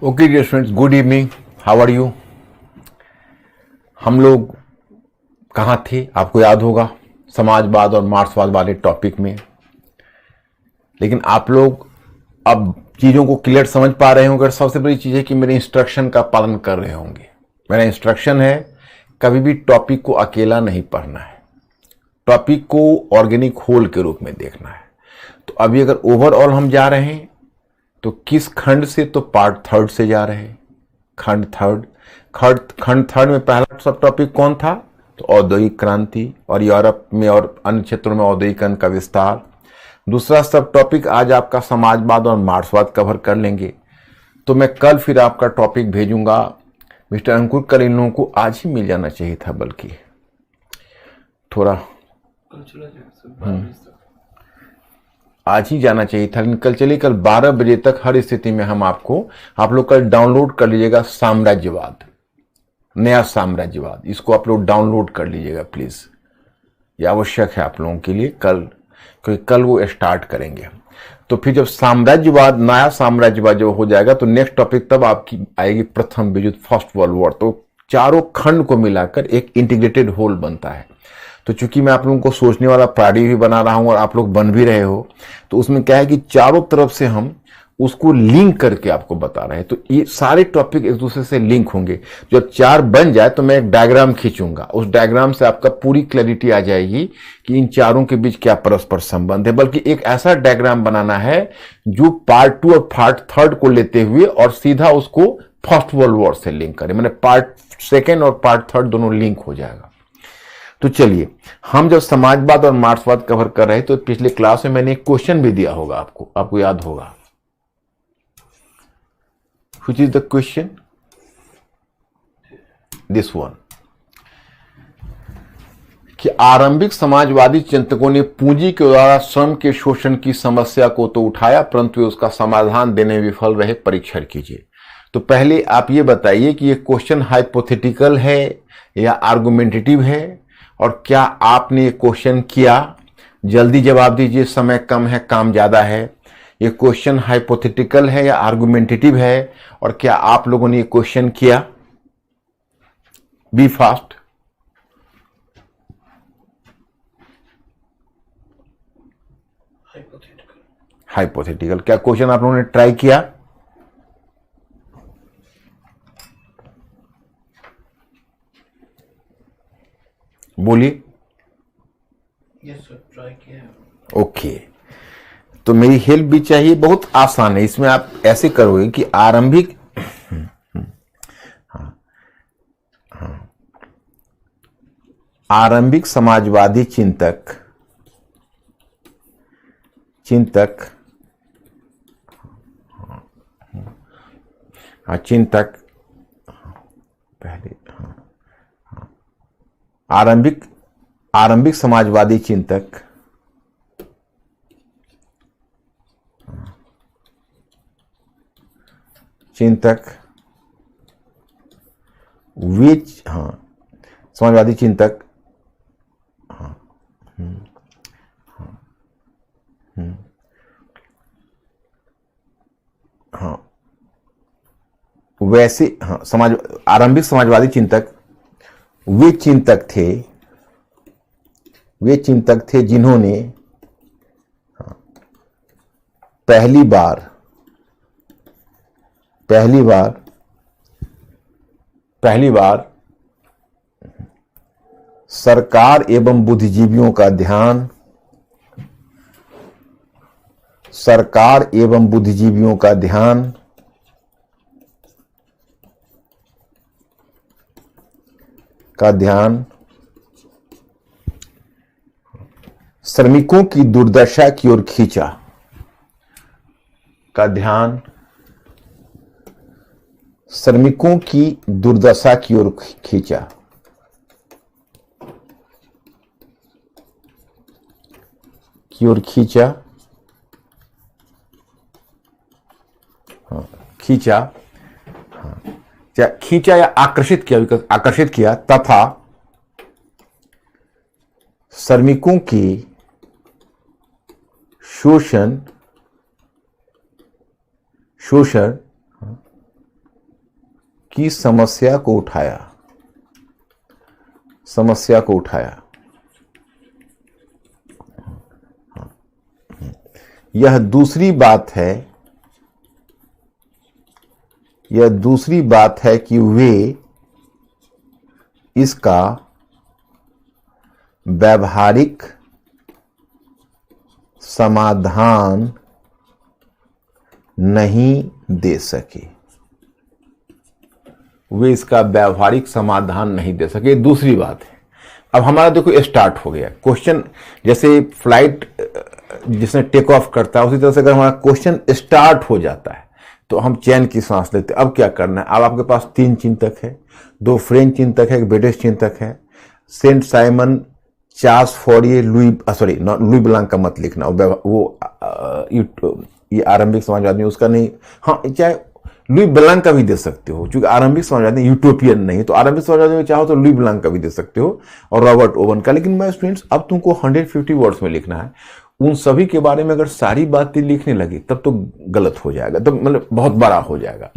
Okay dear friends, good evening. How are you? हम लोग कहाँ थे आपको याद होगा, समाजवाद और मार्क्सवाद वाले टॉपिक में। लेकिन आप लोग अब चीज़ों को क्लियर समझ पा रहे होंगे। सबसे बड़ी चीज़ है कि मेरे इंस्ट्रक्शन का पालन कर रहे होंगे। मेरा इंस्ट्रक्शन है कभी भी टॉपिक को अकेला नहीं पढ़ना है, टॉपिक को ऑर्गेनिक होल के रूप में देखना है। तो अभी अगर ओवरऑल हम जा रहे हैं तो किस खंड से? तो पार्ट थर्ड से जा रहे हैं। खंड थर्ड में पहला सब टॉपिक कौन था? तो औद्योगिक क्रांति और यूरोप में और अन्य क्षेत्रों में औद्योगिकरण का विस्तार। दूसरा सब टॉपिक आज आपका समाजवाद और मार्क्सवाद कवर कर लेंगे। तो मैं कल फिर आपका टॉपिक भेजूंगा। मिस्टर अंकुर, कल इन लोगों को आज ही मिल जाना चाहिए था, बल्कि थोड़ा आज ही जाना चाहिए था, लेकिन कल चलिए, कल 12 बजे तक हर स्थिति में हम आप लोग कल डाउनलोड कर लीजिएगा साम्राज्यवाद, नया साम्राज्यवाद। इसको आप लोग डाउनलोड कर लीजिएगा प्लीज, ये आवश्यक है आप लोगों के लिए कल, क्योंकि कल वो स्टार्ट करेंगे। तो फिर जब साम्राज्यवाद, नया साम्राज्यवाद जब हो जाएगा तो नेक्स्ट टॉपिक तब आपकी आएगी प्रथम विश्व, फर्स्ट वर्ल्ड वॉर। तो चारों खंड को मिलाकर एक इंटीग्रेटेड होल बनता है। तो चूंकि मैं आप लोगों को सोचने वाला प्राणी भी बना रहा हूं और आप लोग बन भी रहे हो, तो उसमें क्या है कि चारों तरफ से हम उसको लिंक करके आपको बता रहे हैं। तो ये सारे टॉपिक एक दूसरे से लिंक होंगे। जब चार बन जाए तो मैं एक डायग्राम खींचूंगा, उस डायग्राम से आपका पूरी क्लैरिटी आ जाएगी कि इन चारों के बीच क्या परस्पर संबंध है। बल्कि एक ऐसा डायग्राम बनाना है जो पार्ट 2 और पार्ट 3 को लेते हुए और सीधा उसको फर्स्ट वर्ल्ड वॉर से लिंक करे, मैंने पार्ट 2 और पार्ट 3 दोनों लिंक हो जाएगा। तो चलिए, हम जब समाजवाद और मार्क्सवाद कवर कर रहे हैं तो पिछले क्लास में मैंने एक क्वेश्चन भी दिया होगा, आपको याद होगा। Which is the question? This one, कि आरंभिक समाजवादी चिंतकों ने पूंजी के द्वारा श्रम के शोषण की समस्या को तो उठाया, परंतु उसका समाधान देने में विफल रहे। परीक्षण कीजिए। तो पहले आप ये बताइए कि ये क्वेश्चन हाइपोथेटिकल है या आर्गुमेंटेटिव है, और क्या आपने ये क्वेश्चन किया? जल्दी जवाब दीजिए, समय कम है, काम ज्यादा है। ये क्वेश्चन हाइपोथेटिकल है या आर्गुमेंटेटिव है, और क्या आप लोगों ने ये क्वेश्चन किया? Be fast. हाइपोथेटिकल। क्या क्वेश्चन आप लोगों ने ट्राई किया? बोलिए। यस सर, ट्राई किया। ओके, तो मेरी हेल्प भी चाहिए। बहुत आसान है। इसमें आप ऐसे करोगे कि आरंभिक आरंभिक समाजवादी चिंतक पहले आरंभिक समाजवादी चिंतक समाजवादी चिंतक वैसे आरंभिक समाजवादी चिंतक वे चिंतक थे जिन्होंने पहली बार सरकार एवं बुद्धिजीवियों का ध्यान श्रमिकों की दुर्दशा की ओर खींचा। श्रमिकों की दुर्दशा की ओर खींचा। खींचा या आकर्षित किया तथा श्रमिकों की शोषण की समस्या को उठाया, समस्या को उठाया। यह दूसरी बात है, यह दूसरी बात है कि वे इसका व्यावहारिक समाधान नहीं दे सके, वे इसका व्यावहारिक समाधान नहीं दे सके। दूसरी बात है। अब हमारा देखो स्टार्ट हो गया क्वेश्चन, जैसे फ्लाइट जिसने टेक ऑफ करता है उसी तरह से अगर हमारा क्वेश्चन स्टार्ट हो जाता है तो हम चैन की सांस लेते हैं। अब क्या करना है? अब आपके पास 3 चिंतक है, 2 फ्रेंच चिंतक है, एक ब्रिटिश चिंतक है, Saint Simon, Charles Fourier, Louis Blanc का मत लिखना, वो ये आरंभिक समाजवादी उसका नहीं। हाँ, चाहे लुई ब्लांक का भी दे सकते हो, क्योंकि आरंभिक समाजवादी यूटोपियन नहीं, तो आरंभिक समाजवादी में चाहो तो लुई ब्लांक का भी दे सकते हो और रॉबर्ट ओवन का। लेकिन मैं स्टूडेंट्स, अब तुमको 150 वर्ड्स में लिखना है। उन सभी के बारे में अगर सारी बातें लिखने लगी तब तो गलत हो जाएगा, तब मतलब बहुत बड़ा हो जाएगा।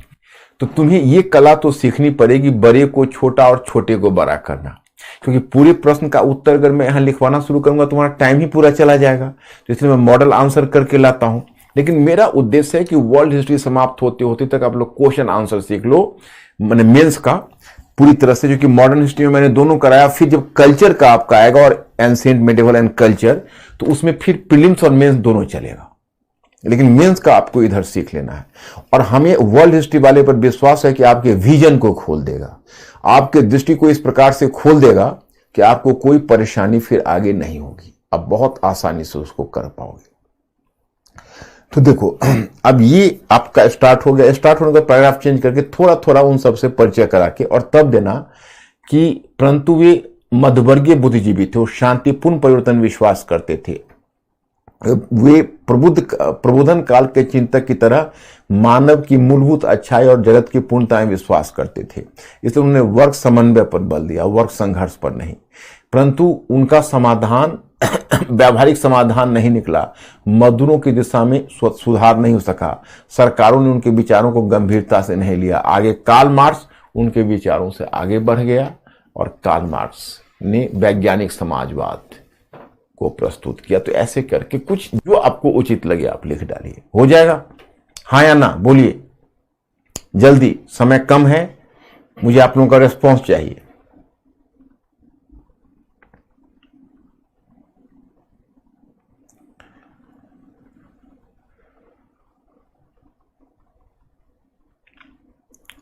तो तुम्हें ये कला तो सीखनी पड़ेगी, बड़े को छोटा और छोटे को बड़ा करना, क्योंकि पूरे प्रश्न का उत्तर अगर मैं यहां लिखवाना शुरू करूंगा तुम्हारा टाइम ही पूरा चला जाएगा। तो इसलिए मैं मॉडल आंसर करके लाता हूं। लेकिन मेरा उद्देश्य है कि वर्ल्ड हिस्ट्री समाप्त होते होते तक आप लोग क्वेश्चन आंसर सीख लो, मैंने मेंस का पूरी तरह से, जो कि मॉडर्न हिस्ट्री में मैंने दोनों कराया। फिर जब कल्चर का आपका आएगा और एंशिएंट, मेडिवल एंड कल्चर, तो उसमें फिर प्रीलिम्स और मेंस दोनों चलेगा। लेकिन मेंस का आपको इधर सीख लेना है। और हमें वर्ल्ड हिस्ट्री वाले पर विश्वास है कि आपके विजन को खोल देगा, आपके दृष्टि को इस प्रकार से खोल देगा कि आपको कोई परेशानी फिर आगे नहीं होगी, आप बहुत आसानी से उसको कर पाओगे। तो देखो, अब ये आपका स्टार्ट हो गया। स्टार्ट होने का पैराग्राफ चेंज करके थोड़ा थोड़ा उन सबसे परिचय करा के और तब देना कि परंतु वे मध्यवर्गीय बुद्धिजीवी थे, वो शांतिपूर्ण परिवर्तन विश्वास करते थे, वे प्रबोधन काल के चिंतक की तरह मानव की मूलभूत अच्छाई और जगत की पूर्णता में विश्वास करते थे। इसलिए उन्होंने वर्ग समन्वय पर बल दिया, वर्ग संघर्ष पर नहीं। परंतु उनका समाधान व्यावहारिक समाधान नहीं निकला, मजदूरों की दिशा में सुधार नहीं हो सका, सरकारों ने उनके विचारों को गंभीरता से नहीं लिया। आगे कार्ल मार्क्स उनके विचारों से आगे बढ़ गया और कार्ल मार्क्स ने वैज्ञानिक समाजवाद को प्रस्तुत किया। तो ऐसे करके कुछ जो आपको उचित लगे आप लिख डालिए, हो जाएगा। हाँ या ना बोलिए जल्दी, समय कम है, मुझे आप लोगों का रिस्पॉन्स चाहिए।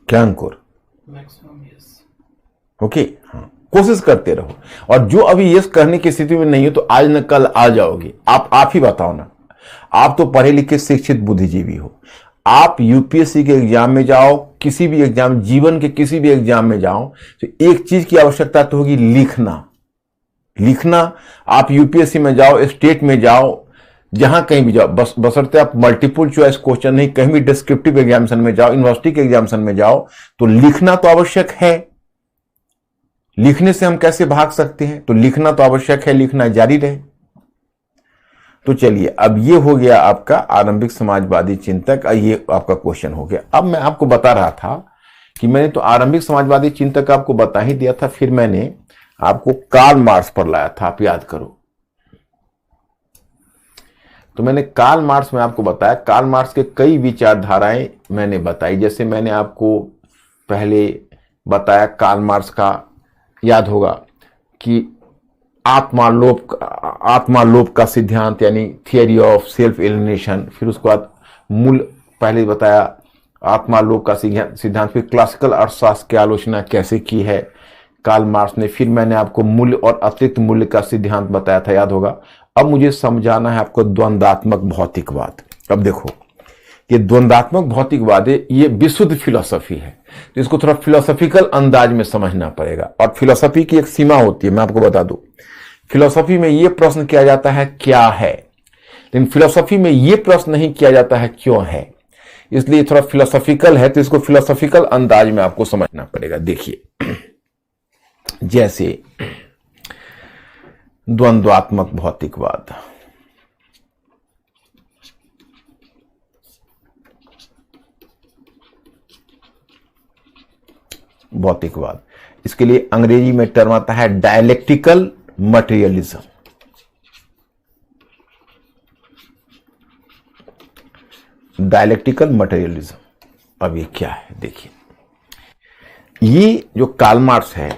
क्या अंकुर? Maximum yes. ओके, हाँ, कोशिश करते रहो। और जो अभी यस करने की स्थिति में नहीं हो तो आज न कल आ जाओगे। आप ही बताओ ना, आप तो पढ़े लिखे शिक्षित बुद्धिजीवी हो, आप यूपीएससी के एग्जाम में जाओ, किसी भी एग्जाम, जीवन के किसी भी एग्जाम में जाओ, तो एक चीज की आवश्यकता तो होगी, लिखना। लिखना, आप यूपीएससी में जाओ, स्टेट में जाओ, जहां कहीं भी जाओ, बशर्ते आप मल्टीपल चॉइस क्वेश्चन नहीं, कहीं भी डिस्क्रिप्टिव एग्जामिनेशन में जाओ, यूनिवर्सिटी के एग्जामिनेशन में जाओ, तो लिखना तो आवश्यक है। लिखने से हम कैसे भाग सकते हैं? तो लिखना तो आवश्यक है, लिखना जारी रहे। तो चलिए, अब ये हो गया आपका आरंभिक समाजवादी चिंतक, ये आपका क्वेश्चन हो गया। अब मैं आपको बता रहा था कि मैंने तो आरंभिक समाजवादी चिंतक आपको बता ही दिया था, फिर मैंने आपको कार्ल मार्क्स पर लाया था, आप याद करो। तो मैंने कार्ल मार्क्स में आपको बताया, कार्ल मार्क्स के कई विचारधाराएं मैंने बताई। जैसे मैंने आपको पहले बताया, कार्ल मार्क्स का याद होगा कि आत्मालोप का सिद्धांत, यानी थियरी ऑफ सेल्फ एलिनेशन। फिर उसके बाद मूल, पहले बताया आत्मालोप का सिद्धांत, फिर क्लासिकल अर्थशास्त्र की आलोचना कैसे की है कार्ल मार्क्स ने। फिर मैंने आपको मूल्य और अतिरिक्त मूल्य का सिद्धांत बताया था, याद होगा। अब मुझे समझाना है आपको द्वंद्वात्मक भौतिकवाद। अब देखो, ये द्वंद्वात्मक भौतिकवाद है, ये विशुद्ध फिलॉसफी है, तो इसको थोड़ा फिलोसॉफिकल अंदाज में समझना पड़ेगा। और फिलॉसफी की एक सीमा होती है, मैं आपको बता दूं। फिलॉसफी में यह प्रश्न किया जाता है क्या है, लेकिन फिलॉसफी में यह प्रश्न नहीं किया जाता है क्यों है। इसलिए थोड़ा फिलोसॉफिकल है, तो इसको फिलोसॉफिकल अंदाज में आपको समझना पड़ेगा। देखिए, जैसे द्वंद्वात्मक भौतिकवाद, भौतिकवाद। इसके लिए अंग्रेजी में टर्म आता है डायलेक्टिकल मटेरियलिज्म। Dialectical materialism. अब ये क्या है देखिए, ये जो कार्ल मार्क्स है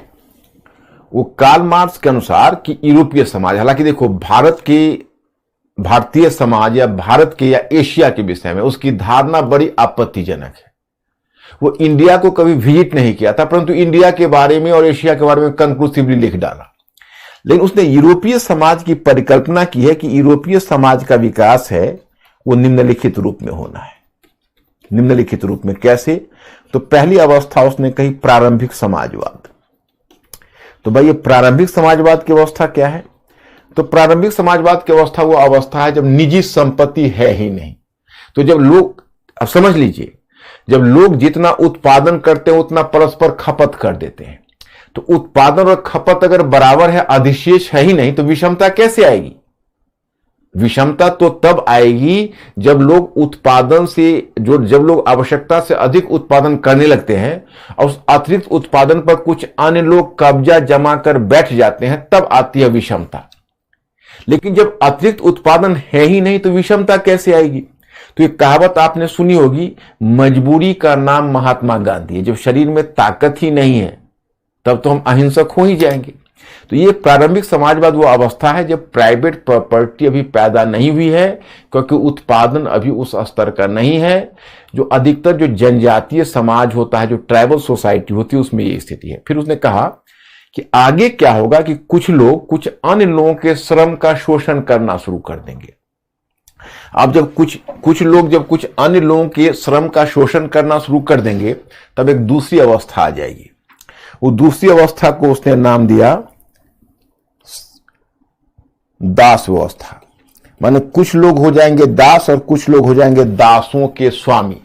वो कार्ल मार्क्स के अनुसार कि यूरोपीय समाज, हालांकि देखो भारतीय समाज या भारत के या एशिया के विषय में उसकी धारणा बड़ी आपत्तिजनक है। वो इंडिया को कभी विजिट नहीं किया था, परंतु इंडिया के बारे में और एशिया के बारे में कंक्लूसिवली लिख डाला। लेकिन उसने यूरोपीय समाज की परिकल्पना की है कि यूरोपीय समाज का विकास है वो निम्नलिखित रूप में होना है। निम्नलिखित रूप में कैसे? तो पहली अवस्था उसने कही प्रारंभिक समाजवाद। तो भाई ये प्रारंभिक समाजवाद की अवस्था क्या है? तो प्रारंभिक समाजवाद की अवस्था वो अवस्था है जब निजी संपत्ति है ही नहीं। तो जब लोग, अब समझ लीजिए, जब लोग जितना उत्पादन करते हैं उतना परस्पर खपत कर देते हैं, तो उत्पादन और खपत अगर बराबर है, अधिशेष है ही नहीं, तो विषमता कैसे आएगी? विषमता तो तब आएगी जब लोग उत्पादन से जब लोग आवश्यकता से अधिक उत्पादन करने लगते हैं और उस अतिरिक्त उत्पादन पर कुछ अन्य लोग कब्जा जमा कर बैठ जाते हैं, तब आती है विषमता। लेकिन जब अतिरिक्त उत्पादन है ही नहीं तो विषमता कैसे आएगी? तो ये कहावत आपने सुनी होगी, मजबूरी का नाम महात्मा गांधी है। जब शरीर में ताकत ही नहीं है तब तो हम अहिंसक हो ही जाएंगे। तो ये प्रारंभिक समाजवाद वो अवस्था है जब प्राइवेट प्रॉपर्टी अभी पैदा नहीं हुई है, क्योंकि उत्पादन अभी उस स्तर का नहीं है। जो अधिकतर जो जनजातीय समाज होता है, जो ट्राइबल सोसाइटी होती है, उसमें ये स्थिति है। फिर उसने कहा कि आगे क्या होगा कि कुछ लोग कुछ अन्य लोगों के श्रम का शोषण करना शुरू कर देंगे। अब जब कुछ लोग जब कुछ अन्य लोगों के श्रम का शोषण करना शुरू कर देंगे, तब एक दूसरी अवस्था आ जाएगी। वो दूसरी अवस्था को उसने नाम दिया दास व्यवस्था। माने कुछ लोग हो जाएंगे दास और कुछ लोग हो जाएंगे दासों के स्वामी।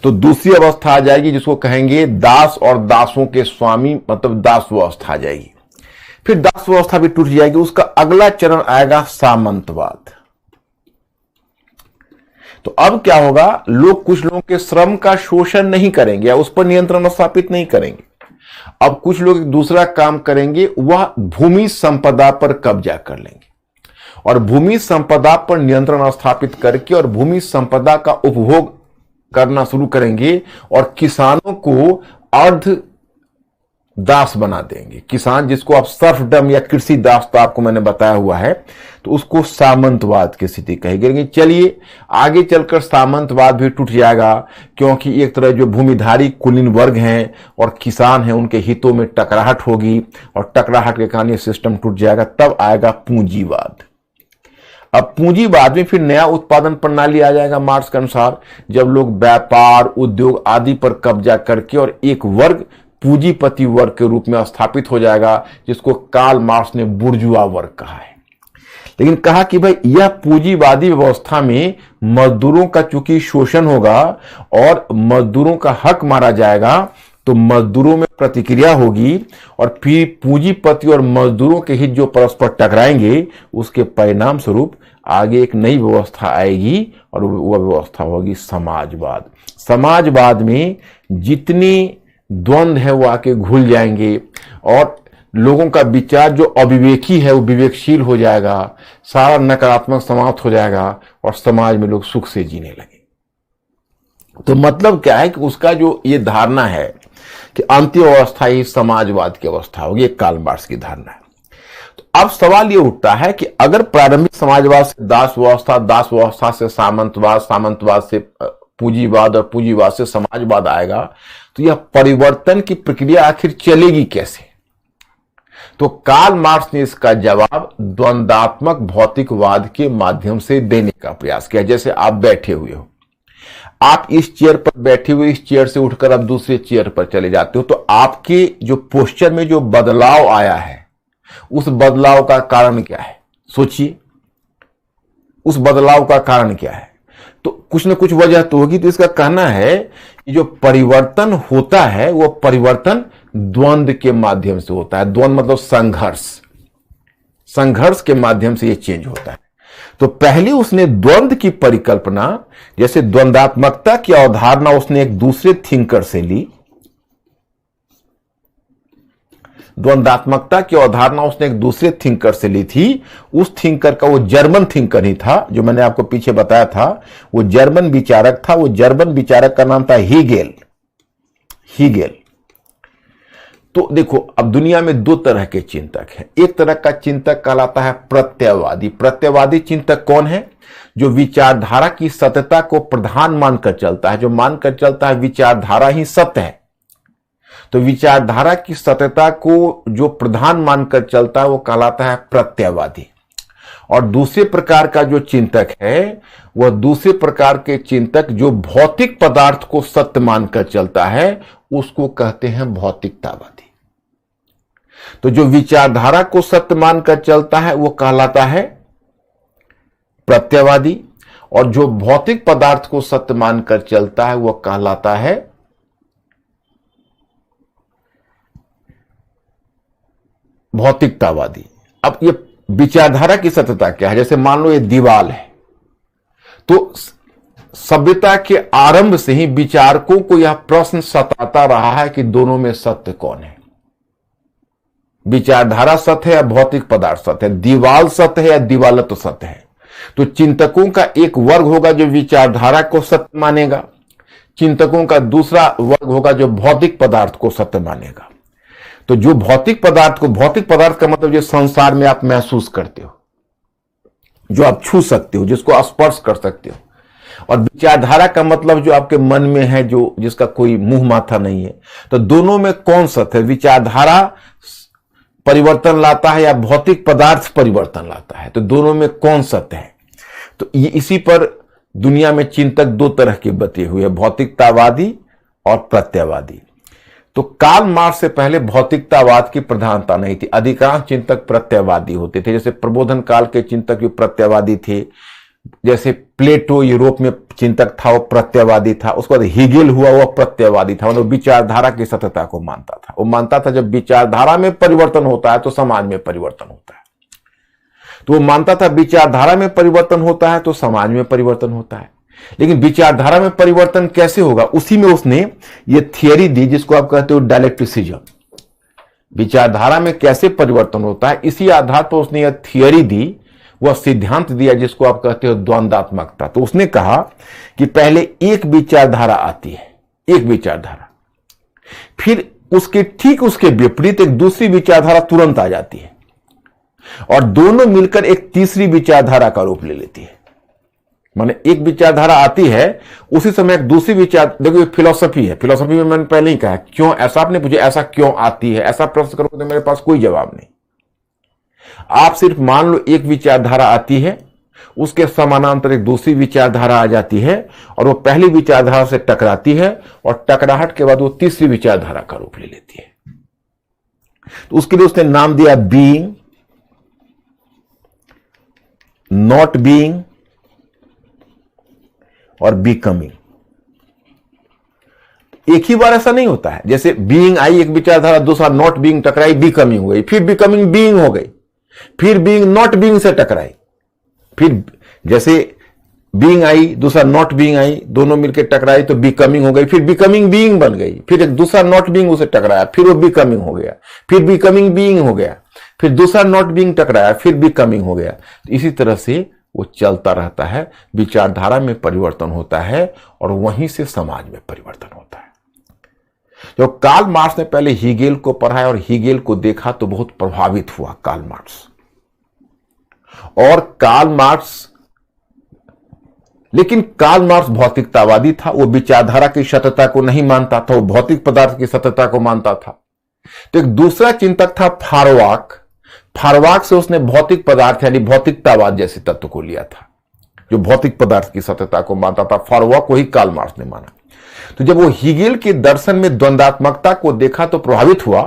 तो दूसरी अवस्था आ जाएगी जिसको कहेंगे दास और दासों के स्वामी, मतलब दास व्यवस्था आ जाएगी। फिर दास व्यवस्था भी टूट जाएगी। उसका अगला चरण आएगा सामंतवाद। तो अब क्या होगा, लोग कुछ लोगों के श्रम का शोषण नहीं करेंगे या उस पर नियंत्रण स्थापित नहीं करेंगे। अब कुछ लोग एक दूसरा काम करेंगे, वह भूमि संपदा पर कब्जा कर लेंगे और भूमि संपदा पर नियंत्रण स्थापित करके और भूमि संपदा का उपभोग करना शुरू करेंगे और किसानों को अर्ध दास बना देंगे। किसान जिसको आप सर्फडम या कृषि दास तो आपको मैंने बताया हुआ है, तो उसको सामंतवाद की स्थिति कही गई। चलिए आगे चलकर सामंतवाद भी टूट जाएगा, क्योंकि एक तरह जो भूमिधारी कुलीन वर्ग हैं और किसान हैं उनके हितों में टकराहट होगी और टकराहट के कारण ये सिस्टम टूट जाएगा। तब आएगा पूंजीवाद। अब पूंजीवाद में फिर नया उत्पादन प्रणाली आ जाएगा मार्क्स के अनुसार, जब लोग व्यापार, उद्योग आदि पर कब्जा करके और एक वर्ग पूंजीपति वर्ग के रूप में स्थापित हो जाएगा, जिसको कार्ल मार्क्स ने बुर्जुआ वर्ग कहा है। लेकिन कहा कि भाई यह पूंजीवादी व्यवस्था में मजदूरों का चूंकि शोषण होगा और मजदूरों का हक मारा जाएगा, तो मजदूरों में प्रतिक्रिया होगी और फिर पूंजीपति और मजदूरों के हित जो परस्पर टकराएंगे, उसके परिणाम स्वरूप आगे एक नई व्यवस्था आएगी और वह व्यवस्था होगी समाजवाद। समाजवाद में जितनी द्वंद्व है वो आके घुल जाएंगे और लोगों का विचार जो अविवेकी है वो विवेकशील हो जाएगा, सारा नकारात्मक समाप्त हो जाएगा और समाज में लोग सुख से जीने लगे। तो मतलब क्या है कि उसका जो ये धारणा है कि अंतिम अवस्था ही समाजवाद की अवस्था होगी, एक कार्ल मार्क्स की धारणा है। तो अब सवाल ये उठता है कि अगर प्रारंभिक समाजवाद से दास व्यवस्था, दास व्यवस्था से सामंतवाद, सामंतवाद से पूंजीवाद और पूंजीवाद से समाजवाद आएगा, तो यह परिवर्तन की प्रक्रिया आखिर चलेगी कैसे? तो कार्ल मार्क्स ने इसका जवाब द्वंद्वात्मक भौतिकवाद के माध्यम से देने का प्रयास किया। जैसे आप बैठे हुए हो, आप इस चेयर पर बैठे हुए, इस चेयर से उठकर आप दूसरे चेयर पर चले जाते हो, तो आपके जो पोस्चर में जो बदलाव आया है, उस बदलाव का कारण क्या है? सोचिए, उस बदलाव का कारण क्या है? तो कुछ न कुछ वजह तो होगी। तो इसका कहना है कि जो परिवर्तन होता है वो परिवर्तन द्वंद्व के माध्यम से होता है। द्वंद्व मतलब संघर्ष, संघर्ष के माध्यम से ये चेंज होता है। तो पहले उसने द्वंद्व की परिकल्पना, जैसे द्वंद्वात्मकता की अवधारणा उसने एक दूसरे थिंकर से ली, द्वंदात्मकता की अवधारणा उसने एक दूसरे थिंकर से ली थी। उस थिंकर का, वो जर्मन थिंकर ही था जो मैंने आपको पीछे बताया था, वो जर्मन विचारक था। वो जर्मन विचारक का नाम था हीगेल। हीगेल। तो देखो, अब दुनिया में दो तरह के चिंतक हैं। एक तरह का चिंतक कहलाता है प्रत्ययवादी। प्रत्ययवादी चिंतक कौन है? जो विचारधारा की सत्यता को प्रधान मानकर चलता है, जो मानकर चलता है विचारधारा ही सत्य है। तो विचारधारा की सत्यता को जो प्रधान मानकर चलता है वो कहलाता है प्रत्ययवादी। और दूसरे प्रकार का जो चिंतक है, वह दूसरे प्रकार के चिंतक जो भौतिक पदार्थ को सत्य मानकर चलता है, उसको कहते हैं भौतिकतावादी। तो जो विचारधारा को सत्य मानकर चलता है वो कहलाता है प्रत्ययवादी, और जो भौतिक पदार्थ को सत्य मानकर चलता है वो कहलाता है भौतिकतावादी। अब ये विचारधारा की सत्यता क्या है? जैसे मान लो ये दीवाल है, तो सभ्यता के आरंभ से ही विचारकों को यह प्रश्न सताता रहा है कि दोनों में सत्य कौन है। विचारधारा सत्य है या भौतिक पदार्थ सत्य है? दीवाल सत्य है या दीवालत्व सत्य है? तो चिंतकों का एक वर्ग होगा जो विचारधारा को सत्य मानेगा, चिंतकों का दूसरा वर्ग होगा जो भौतिक पदार्थ को सत्य मानेगा। तो जो भौतिक पदार्थ को, भौतिक पदार्थ का मतलब जो संसार में आप महसूस करते हो, जो आप छू सकते हो, जिसको आप स्पर्श कर सकते हो, और विचारधारा का मतलब जो आपके मन में है, जो जिसका कोई मुंह माथा नहीं है। तो दोनों में कौन सत्य है? विचारधारा परिवर्तन लाता है या भौतिक पदार्थ परिवर्तन लाता है? तो दोनों में कौन सत्य है? तो ये इसी पर दुनिया में चिंतक दो तरह के बते हुए हैं, भौतिकतावादी और प्रत्ययवादी। तो कार्ल मार्क्स से पहले भौतिकतावाद की प्रधानता नहीं थी, अधिकांश चिंतक प्रत्ययवादी होते थे। जैसे प्रबोधन काल के चिंतक भी प्रत्ययवादी थे, जैसे प्लेटो यूरोप में चिंतक था वो प्रत्ययवादी था। उसके बाद हीगेल हुआ, वो प्रत्ययवादी था, मतलब विचारधारा की सत्यता को मानता था। वो मानता था जब विचारधारा में परिवर्तन होता है तो समाज में परिवर्तन होता है। तो वो मानता था विचारधारा में परिवर्तन होता है तो समाज में परिवर्तन होता है। लेकिन विचारधारा में परिवर्तन कैसे होगा, उसी में उसने ये थियरी दी जिसको आप कहते हो डायलेक्ट्रिसिज्म। विचारधारा में कैसे परिवर्तन होता है, इसी आधार पर उसने यह थियरी दी, वह सिद्धांत दिया जिसको आप कहते हो द्वंदात्मकता। तो उसने कहा कि पहले एक विचारधारा आती है, एक विचारधारा, फिर उसके ठीक उसके विपरीत एक दूसरी विचारधारा तुरंत आ जाती है, और दोनों मिलकर एक तीसरी विचारधारा का रूप ले लेती है। माने एक विचारधारा आती है, उसी समय एक दूसरी विचार, देखो ये फिलॉसफी है। फिलॉसफी में मैंने पहले ही कहा, क्यों ऐसा, आपने पूछे ऐसा क्यों आती है, ऐसा प्रश्न करोगे तो मेरे पास कोई जवाब नहीं। आप सिर्फ मान लो एक विचारधारा आती है, उसके समानांतर एक दूसरी विचारधारा आ जाती है, और वो पहली विचारधारा से टकराती है, और टकराहट के बाद वो तीसरी विचारधारा का रूप ले लेती है। तो उसके लिए उसने नाम दिया बीइंग, नॉट बीइंग और बिकमिंग। एक ही बार ऐसा नहीं होता है। जैसे बीइंग आई एक विचारधारा, दूसरा नॉट बीइंग टकराई, बिकमिंग हो गई, फिर बिकमिंग बीइंग हो गई, फिर बीइंग नॉट बीइंग से टकराई, फिर जैसे बीइंग आई दूसरा नॉट बीइंग आई, दोनों मिलकर टकराई तो बिकमिंग हो गई, फिर बिकमिंग बीइंग बन गई, फिर एक दूसरा नॉट बीइंग उसे टकराया, फिर वो बिकमिंग हो गया, फिर बिकमिंग बीइंग हो गया, फिर दूसरा नॉट बीइंग टकराया, फिर बिकमिंग हो गया। तो इसी तरह से वो चलता रहता है। विचारधारा में परिवर्तन होता है और वहीं से समाज में परिवर्तन होता है। जब कार्ल मार्क्स ने पहले हीगेल को पढ़ा और हीगेल को देखा तो बहुत प्रभावित हुआ कार्ल मार्क्स। और कार्ल मार्क्स, लेकिन कार्ल मार्क्स भौतिकतावादी था, वो विचारधारा की सत्यता को नहीं मानता था, वो भौतिक पदार्थ की सत्यता को मानता था। तो एक दूसरा चिंतक था फारवाक। फारवाक से उसने भौतिक पदार्थ यानी भौतिकतावाद जैसे तत्व को लिया था, जो भौतिक पदार्थ की सत्यता को मानता था। फारवाक को ही कार्ल मार्क्स ने माना। तो जब वो हीगेल के दर्शन में द्वंदात्मकता को देखा तो प्रभावित हुआ,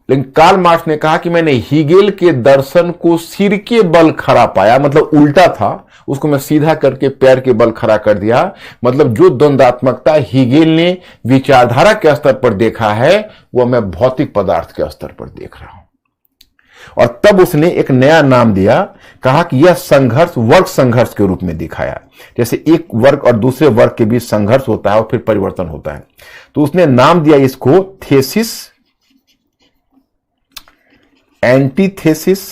लेकिन कार्ल मार्क्स ने कहा कि मैंने हीगेल के दर्शन को सिर के बल खड़ा पाया, मतलब उल्टा था, उसको मैं सीधा करके पैर के बल खड़ा कर दिया। मतलब जो द्वंदात्मकता हीगेल ने विचारधारा के स्तर पर देखा है, वह मैं भौतिक पदार्थ के स्तर पर देख रहा हूं। और तब उसने एक नया नाम दिया, कहा कि यह संघर्ष वर्ग संघर्ष के रूप में दिखाया। जैसे एक वर्ग और दूसरे वर्ग के बीच संघर्ष होता है और फिर परिवर्तन होता है, तो उसने नाम दिया इसको थेसिस एंटीथेसिस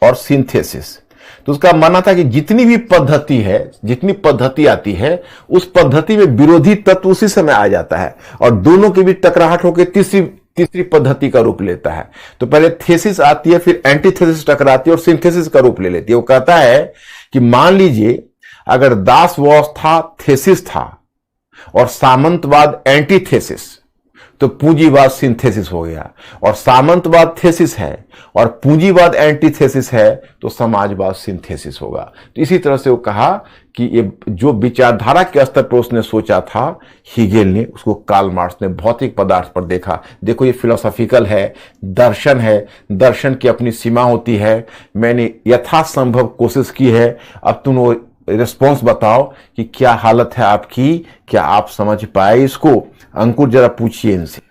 और सिंथेसिस। तो उसका मानना था कि जितनी भी पद्धति है, जितनी पद्धति आती है, उस पद्धति में विरोधी तत्व उसी समय आ जाता है और दोनों के बीच टकराहट होकर तीसरी पद्धति का रूप लेता है। तो पहले थेसिस आती है, फिर एंटीथेसिस टकराती है और सिंथेसिस का रूप ले लेती है। वो कहता है कि मान लीजिए अगर दास व्यवस्था थेसिस था और सामंतवाद एंटीथेसिस, तो पूंजीवाद सिंथेसिस हो गया, और सामंतवाद थेसिस है और पूंजीवाद एंटीथेसिस है तो समाजवाद सिंथेसिस होगा। तो इसी तरह से वो कहा कि ये जो विचारधारा के स्तर पर उसने सोचा था हीगेल ने, उसको कार्ल मार्क्स ने भौतिक पदार्थ पर देखा। देखो ये फिलोसॉफिकल है, दर्शन की अपनी सीमा होती है। मैंने यथासंभव कोशिश की है, अब तुम वो रिस्पॉन्स बताओ कि क्या हालत है आपकी, क्या आप समझ पाए इसको? अंकुर जरा पूछिए इनसे।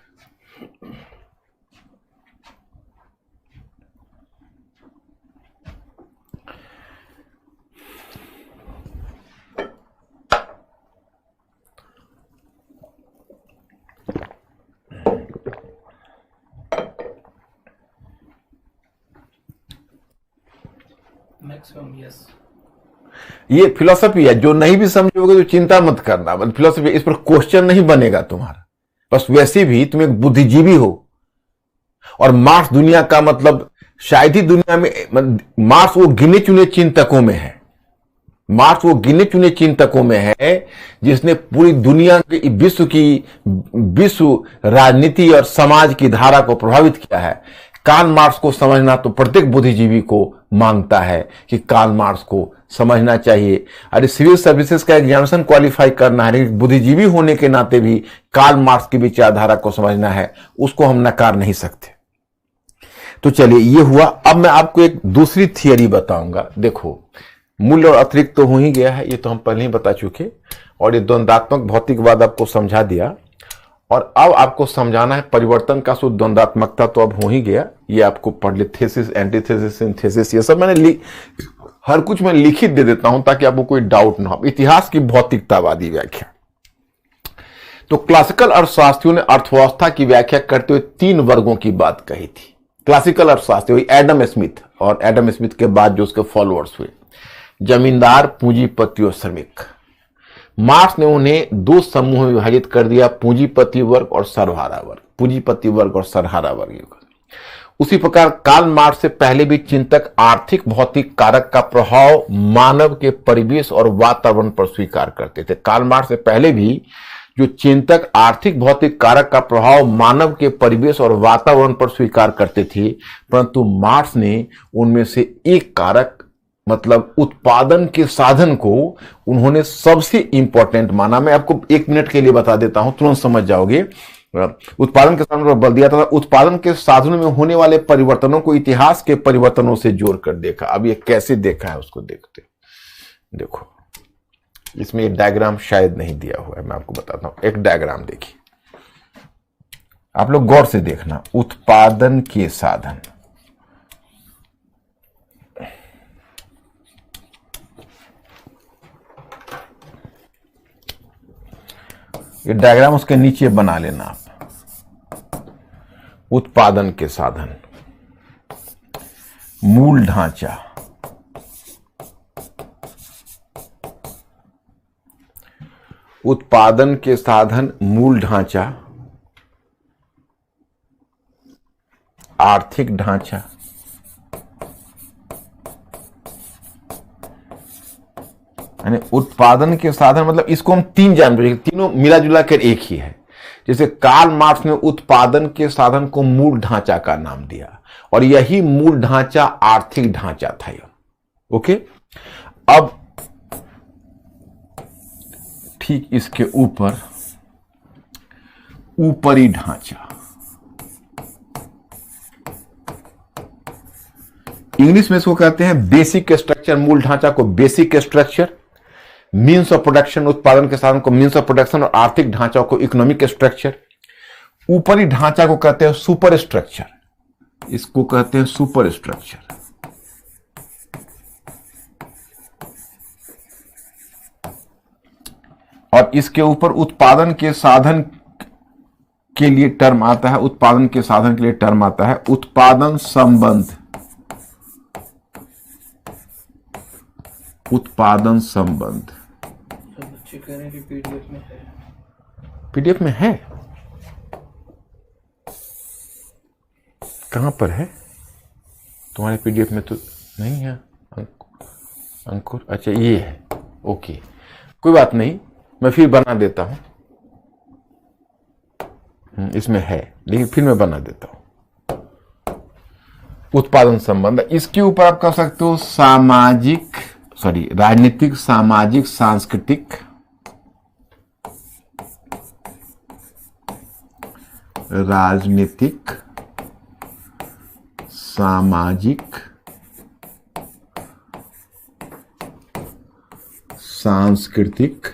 Maximum yes. ये फिलोसफी है, जो नहीं भी समझोगे तो चिंता मत करना, मतलब फिलोसफी, इस पर क्वेश्चन नहीं बनेगा तुम्हारा। बस वैसे भी तुम एक बुद्धिजीवी हो और मार्क्स दुनिया का, मतलब शायद ही दुनिया में, मार्क्स वो गिने चुने चिंतकों में है, मार्क्स वो गिने चुने चिंतकों में है जिसने पूरी दुनिया की विश्व राजनीति और समाज की धारा को प्रभावित किया है। कार्ल मार्क्स को समझना तो प्रत्येक बुद्धिजीवी को मांगता है कि कार्ल मार्क्स को समझना चाहिए। अरे सिविल सर्विसेज का एग्जामिनेशन क्वालिफाई करना है, लेकिन बुद्धिजीवी होने के नाते भी कार्ल मार्क्स की विचारधारा को समझना है, उसको हम नकार नहीं सकते। तो चलिए ये हुआ। अब मैं आपको एक दूसरी थियरी बताऊंगा। देखो मूल और अतिरिक्त तो हो ही गया है, ये तो हम पहले ही बता चुके, और ये द्वंदात्मक भौतिकवाद आपको समझा दिया, और अब आपको समझाना है परिवर्तन का सूत्र। द्वंदात्मकता तो अब हो ही गया, ये आपको पढ़ ले, थेसिस, एंटीथेसिस, सिंथेसिस, ये सब मैंने हर कुछ मैं लिखित दे देता हूं ताकि आपको कोई डाउट ना हो। इतिहास की भौतिकतावादी व्याख्या। तो क्लासिकल अर्थशास्त्रियों ने अर्थव्यवस्था की व्याख्या करते हुए 3 वर्गों की बात कही थी। क्लासिकल अर्थशास्त्री एडम स्मिथ, और एडम स्मिथ के बाद जो उसके फॉलोअर्स हुए, जमींदार, पूंजीपति और श्रमिक। मार्क्स ने उन्हें 2 समूह में विभाजित कर दिया, पूंजीपति वर्ग और सर्वहारा वर्ग, पूंजीपति वर्ग और सर्वहारा वर्ग। उसी प्रकार कार्ल मार्क्स से पहले भी चिंतक आर्थिक भौतिक कारक का प्रभाव मानव के परिवेश और वातावरण पर स्वीकार करते थे। कार्ल मार्क्स से पहले भी जो चिंतक आर्थिक भौतिक कारक का प्रभाव मानव के परिवेश और वातावरण पर स्वीकार करते थे, परंतु मार्क्स ने उनमें से एक कारक, मतलब उत्पादन के साधन को उन्होंने सबसे इंपॉर्टेंट माना। मैं आपको 1 मिनट के लिए बता देता हूं, तुरंत समझ जाओगे। उत्पादन के साधन पर बल दिया था, उत्पादन के साधनों में होने वाले परिवर्तनों को इतिहास के परिवर्तनों से जोड़कर देखा। अब ये कैसे देखा है उसको देखते। देखो इसमें एक डायग्राम शायद नहीं दिया हुआ है, मैं आपको बताता हूं। एक डायग्राम देखिए, आप लोग गौर से देखना। उत्पादन के साधन, ये डायग्राम उसके नीचे बना लेना आप। उत्पादन के साधन, मूल ढांचा, उत्पादन के साधन, मूल ढांचा, आर्थिक ढांचा, यानी उत्पादन के साधन, मतलब इसको हम 3 जान पाएंगे, तीनों मिला जुला कर एक ही है। जैसे कार्ल मार्क्स ने उत्पादन के साधन को मूल ढांचा का नाम दिया, और यही मूल ढांचा आर्थिक ढांचा था। ओके, अब ठीक इसके ऊपर ऊपरी ढांचा, इंग्लिश में इसको कहते हैं बेसिक स्ट्रक्चर। मूल ढांचा को basic structure, means of production, उत्पादन के साधन को मीन्स ऑफ प्रोडक्शन, और आर्थिक ढांचा को इकोनॉमिक स्ट्रक्चर। ऊपरी ढांचा को कहते हैं सुपर स्ट्रक्चर, इसको कहते हैं सुपर स्ट्रक्चर। और इसके ऊपर उत्पादन के साधन के लिए टर्म आता है, उत्पादन के साधन के लिए टर्म आता है उत्पादन संबंध। उत्पादन संबंध सब बच्चे कह रहे हैं कि पीडीएफ में है। पीडीएफ में है? कहां पर है? तुम्हारे पीडीएफ में तो नहीं है अंकुर। अच्छा ये है, ओके कोई बात नहीं, मैं फिर बना देता हूं। इसमें है लेकिन फिर मैं बना देता हूं। उत्पादन संबंध, इसके ऊपर आप कह सकते हो सामाजिक राजनीतिक, सामाजिक, सांस्कृतिक, राजनीतिक, सामाजिक, सांस्कृतिक।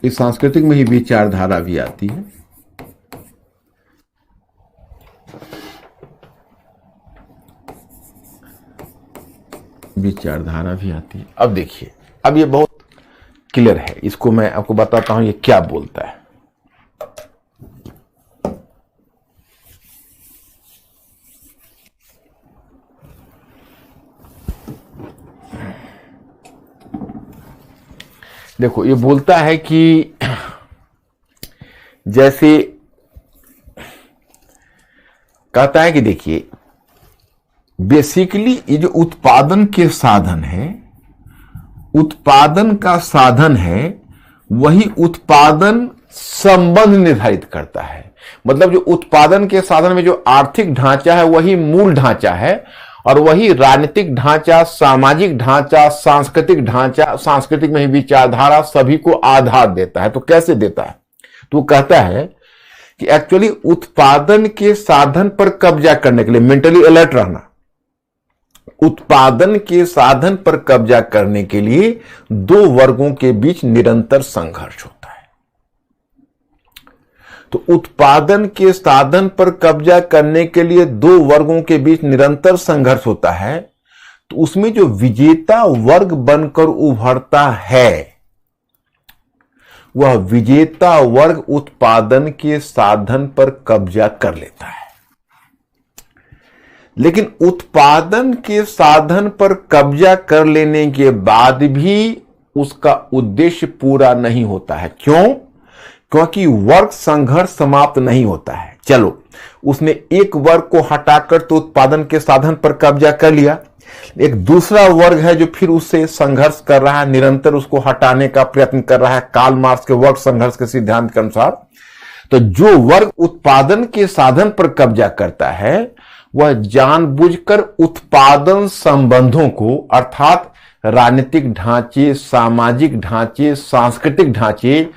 इस सांस्कृतिक में ही विचारधारा भी आती है। विचारधारा भी आती है। अब देखिए, अब ये बहुत क्लियर है, इसको मैं आपको बताता हूं ये क्या बोलता है। देखो ये बोलता है कि जैसे कहता है कि देखिए बेसिकली ये जो उत्पादन के साधन है, उत्पादन का साधन है, वही उत्पादन संबंध निर्धारित करता है। मतलब जो उत्पादन के साधन में जो आर्थिक ढांचा है वही मूल ढांचा है, और वही राजनीतिक ढांचा, सामाजिक ढांचा, सांस्कृतिक ढांचा, सांस्कृतिक में ही विचारधारा सभी को आधार देता है। तो कैसे देता है? तो कहता है कि एक्चुअली उत्पादन के साधन पर कब्जा करने के लिए मेंटली अलर्ट रहना, उत्पादन के साधन पर कब्जा करने के लिए दो वर्गों के बीच निरंतर संघर्ष होता है। तो उत्पादन के साधन पर कब्जा करने के लिए दो वर्गों के बीच निरंतर संघर्ष होता है। तो उसमें जो विजेता वर्ग बनकर उभरता है, वह विजेता वर्ग उत्पादन के साधन पर कब्जा कर लेता है। लेकिन उत्पादन के साधन पर कब्जा कर लेने के बाद भी उसका उद्देश्य पूरा नहीं होता है। क्यों? क्योंकि वर्ग संघर्ष समाप्त नहीं होता है। चलो, उसने एक वर्ग को हटाकर तो उत्पादन के साधन पर कब्जा कर लिया, एक दूसरा वर्ग है जो फिर उससे संघर्ष कर रहा है, निरंतर उसको हटाने का प्रयत्न कर रहा है कार्ल मार्क्स के वर्ग संघर्ष के सिद्धांत के अनुसार। तो जो वर्ग उत्पादन के साधन पर कब्जा करता है वह जानबूझकर उत्पादन संबंधों को, अर्थात राजनीतिक ढांचे, सामाजिक ढांचे, सांस्कृतिक ढांचे,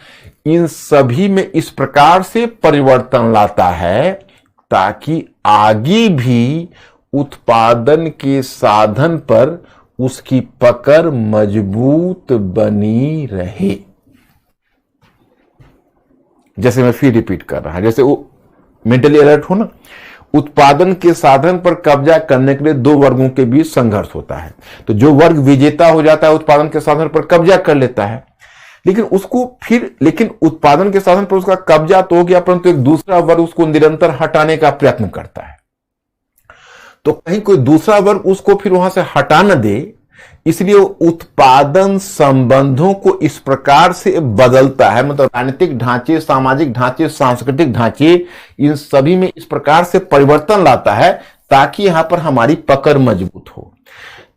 इन सभी में इस प्रकार से परिवर्तन लाता है ताकि आगे भी उत्पादन के साधन पर उसकी पकड़ मजबूत बनी रहे। जैसे मैं फिर रिपीट कर रहा हूं, जैसे वो मेंटली अलर्ट हो ना, उत्पादन के साधन पर कब्जा करने के लिए दो वर्गों के बीच संघर्ष होता है। तो जो वर्ग विजेता हो जाता है उत्पादन के साधन पर कब्जा कर लेता है, लेकिन उत्पादन के साधन पर उसका कब्जा तो हो गया, परंतु एक दूसरा वर्ग उसको निरंतर हटाने का प्रयत्न करता है। तो कहीं कोई दूसरा वर्ग उसको फिर वहां से हटा न दे, इसलिए उत्पादन संबंधों को इस प्रकार से बदलता है। मतलब राजनीतिक ढांचे, सामाजिक ढांचे, सांस्कृतिक ढांचे, इन सभी में इस प्रकार से परिवर्तन लाता है ताकि यहां पर हमारी पकड़ मजबूत हो।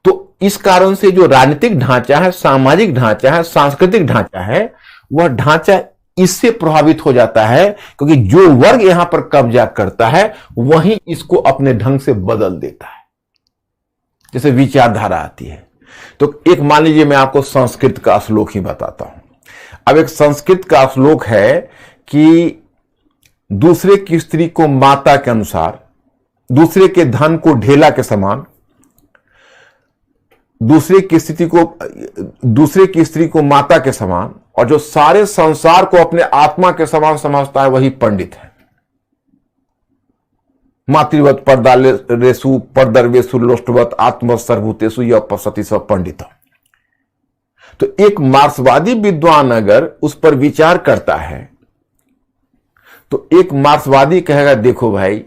तो इस कारण से जो राजनीतिक ढांचा है, सामाजिक ढांचा है, सांस्कृतिक ढांचा है, वह ढांचा इससे प्रभावित हो जाता है क्योंकि जो वर्ग यहां पर कब्जा करता है वही इसको अपने ढंग से बदल देता है। जैसे विचारधारा आती है। तो एक मान लीजिए मैं आपको संस्कृत का श्लोक ही बताता हूं। अब एक संस्कृत का श्लोक है कि दूसरे की स्त्री को माता के अनुसार, दूसरे के धन को ढेला के समान, दूसरे की स्त्री को माता के समान, और जो सारे संसार को अपने आत्मा के समान समझता है वही पंडित है। मातृवत परदारेसु परदर्वेसु लोष्टवत आत्म सर्वभूतेषु यः पश्यति स पंडित। तो एक मार्क्सवादी विद्वान अगर उस पर विचार करता है तो एक मार्क्सवादी कहेगा देखो भाई,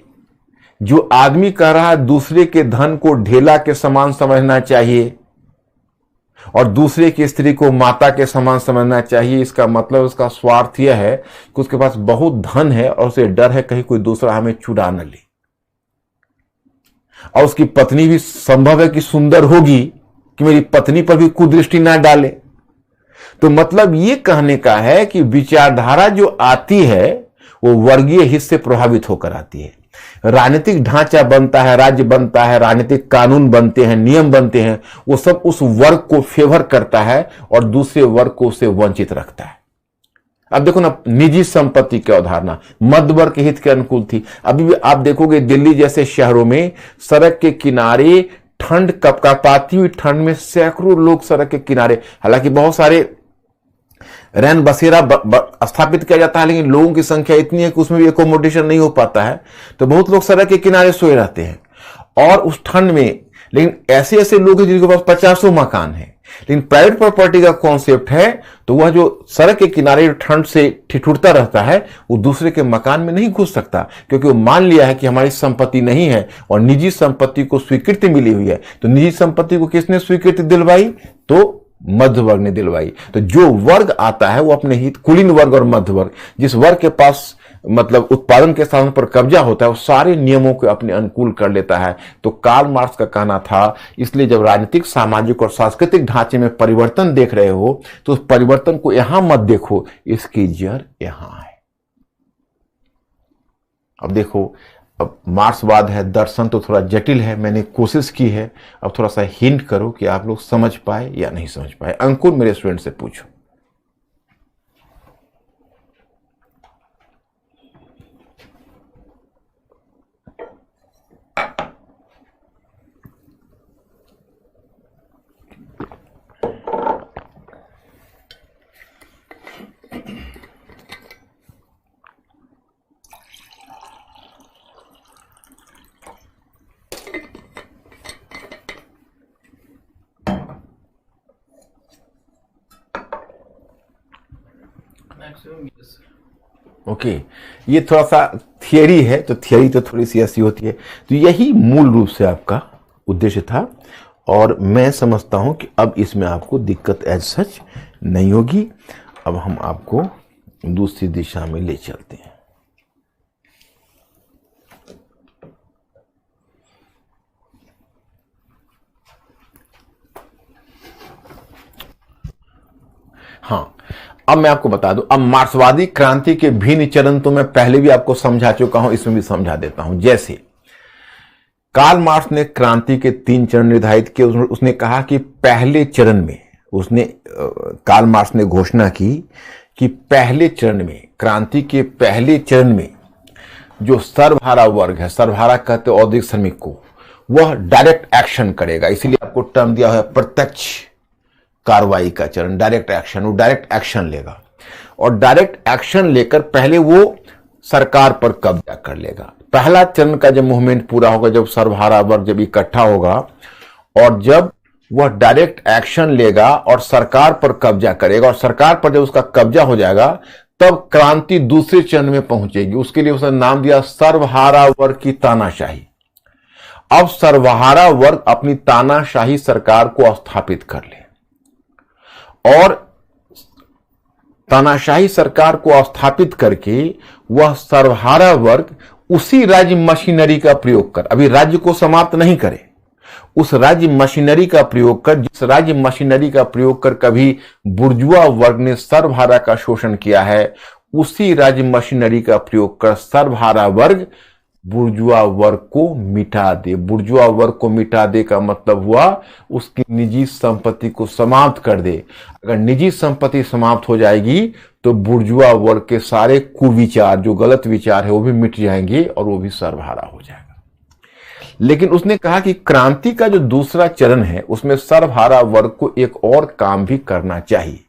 जो आदमी कह रहा है दूसरे के धन को ढेला के समान समझना चाहिए और दूसरे की स्त्री को माता के समान समझना चाहिए, इसका मतलब उसका स्वार्थ यह है कि उसके पास बहुत धन है और उसे डर है कहीं कोई दूसरा हमें चुरा न ले, और उसकी पत्नी भी संभव है कि सुंदर होगी कि मेरी पत्नी पर भी कुदृष्टि ना डाले। तो मतलब ये कहने का है कि विचारधारा जो आती है वो वर्गीय हित से प्रभावित होकर आती है। राजनीतिक ढांचा बनता है, राज्य बनता है, राजनीतिक कानून बनते हैं, नियम बनते हैं, वो सब उस वर्ग को फेवर करता है और दूसरे वर्ग को उससे वंचित रखता है। अब देखो ना, निजी संपत्ति की अवधारणा मध्य वर्ग के हित के अनुकूल थी। अभी भी आप देखोगे दिल्ली जैसे शहरों में सड़क के किनारे ठंड कपकपाती हुई ठंड में सैकड़ों लोग सड़क के किनारे, हालांकि बहुत सारे रैन बसेरा स्थापित किया जाता है, लेकिन लोगों की संख्या इतनी है कि उसमें भी एकोमोडेशन नहीं हो पाता है, तो बहुत लोग सड़क के किनारे सोए रहते हैं और उस ठंड में। लेकिन ऐसे ऐसे लोग हैं जिनके पास 50 मकान है, लेकिन प्राइवेट प्रॉपर्टी का कॉन्सेप्ट है तो वह जो सड़क के किनारे ठंड से ठिठुरता रहता है वो दूसरे के मकान में नहीं घुस सकता, क्योंकि वो मान लिया है कि हमारी संपत्ति नहीं है और निजी संपत्ति को स्वीकृति मिली हुई है। तो निजी संपत्ति को किसने स्वीकृति दिलवाई? तो मध्य वर्ग ने दिलवाई। तो जो वर्ग आता है वो अपने हित, कुलीन वर्ग और मध्य वर्ग, जिस वर्ग के पास मतलब उत्पादन के साधन पर कब्जा होता है, वो सारे नियमों को अपने अनुकूल कर लेता है। तो कार्ल मार्क्स का कहना था, इसलिए जब राजनीतिक, सामाजिक और सांस्कृतिक ढांचे में परिवर्तन देख रहे हो तो उस परिवर्तन को यहां मत देखो, इसकी जड़ यहां है। अब देखो, अब मार्क्सवाद है, दर्शन तो थोड़ा जटिल है, मैंने कोशिश की है, अब थोड़ा सा हिंट करो कि आप लोग समझ पाए या नहीं समझ पाए। अंकुर मेरे स्टूडेंट से पूछो। Maximum yes. ओके, ये थोड़ा सा थियरी है, तो थियरी तो थोड़ी सी ऐसी होती है। तो यही मूल रूप से आपका उद्देश्य था और मैं समझता हूं कि अब इसमें आपको दिक्कत एज सच नहीं होगी। अब हम आपको दूसरी दिशा में ले चलते हैं। हाँ, अब मैं आपको बता दूं, अब मार्क्सवादी क्रांति के भिन्न चरण तो मैं पहले भी आपको समझा चुका हूं, इसमें भी समझा देता हूं। जैसे कार्ल मार्क्स ने क्रांति के 3 चरण निर्धारित किए। उसने कहा कि पहले चरण में कार्ल मार्क्स ने घोषणा की कि पहले चरण में, क्रांति के पहले चरण में जो सर्वहारा वर्ग है, सर्वहारा कहते औद्योगिक श्रमिक को, वह डायरेक्ट एक्शन करेगा। इसीलिए आपको टर्म दिया हुआ है प्रत्यक्ष कार्रवाई का चरण, डायरेक्ट एक्शन। वो डायरेक्ट एक्शन लेगा और डायरेक्ट एक्शन लेकर पहले वो सरकार पर कब्जा कर लेगा। पहला चरण का जब मूवमेंट पूरा होगा, जब सर्वहारा वर्ग जब इकट्ठा होगा और जब वह डायरेक्ट एक्शन लेगा और सरकार पर कब्जा करेगा और सरकार पर जब उसका कब्जा हो जाएगा, तब क्रांति दूसरे चरण में पहुंचेगी। उसके लिए उसने नाम दिया सर्वहारा वर्ग की तानाशाही। अब सर्वहारा वर्ग अपनी तानाशाही सरकार को स्थापित कर ले और तानाशाही सरकार को स्थापित करके वह सर्वहारा वर्ग उसी राज्य मशीनरी का प्रयोग कर, अभी राज्य को समाप्त नहीं करे, उस राज्य मशीनरी का प्रयोग कर, जिस राज्य मशीनरी का प्रयोग कर कभी बुर्जुआ वर्ग ने सर्वहारा का शोषण किया है, उसी राज्य मशीनरी का प्रयोग कर सर्वहारा वर्ग बुर्जुआ वर्ग को मिटा दे। बुर्जुआ वर्ग को मिटा दे का मतलब हुआ उसकी निजी संपत्ति को समाप्त कर दे। अगर निजी संपत्ति समाप्त हो जाएगी तो बुर्जुआ वर्ग के सारे कुविचार, जो गलत विचार है, वो भी मिट जाएंगे और वो भी सर्वहारा हो जाएगा। लेकिन उसने कहा कि क्रांति का जो दूसरा चरण है उसमें सर्वहारा वर्ग को एक और काम भी करना चाहिए।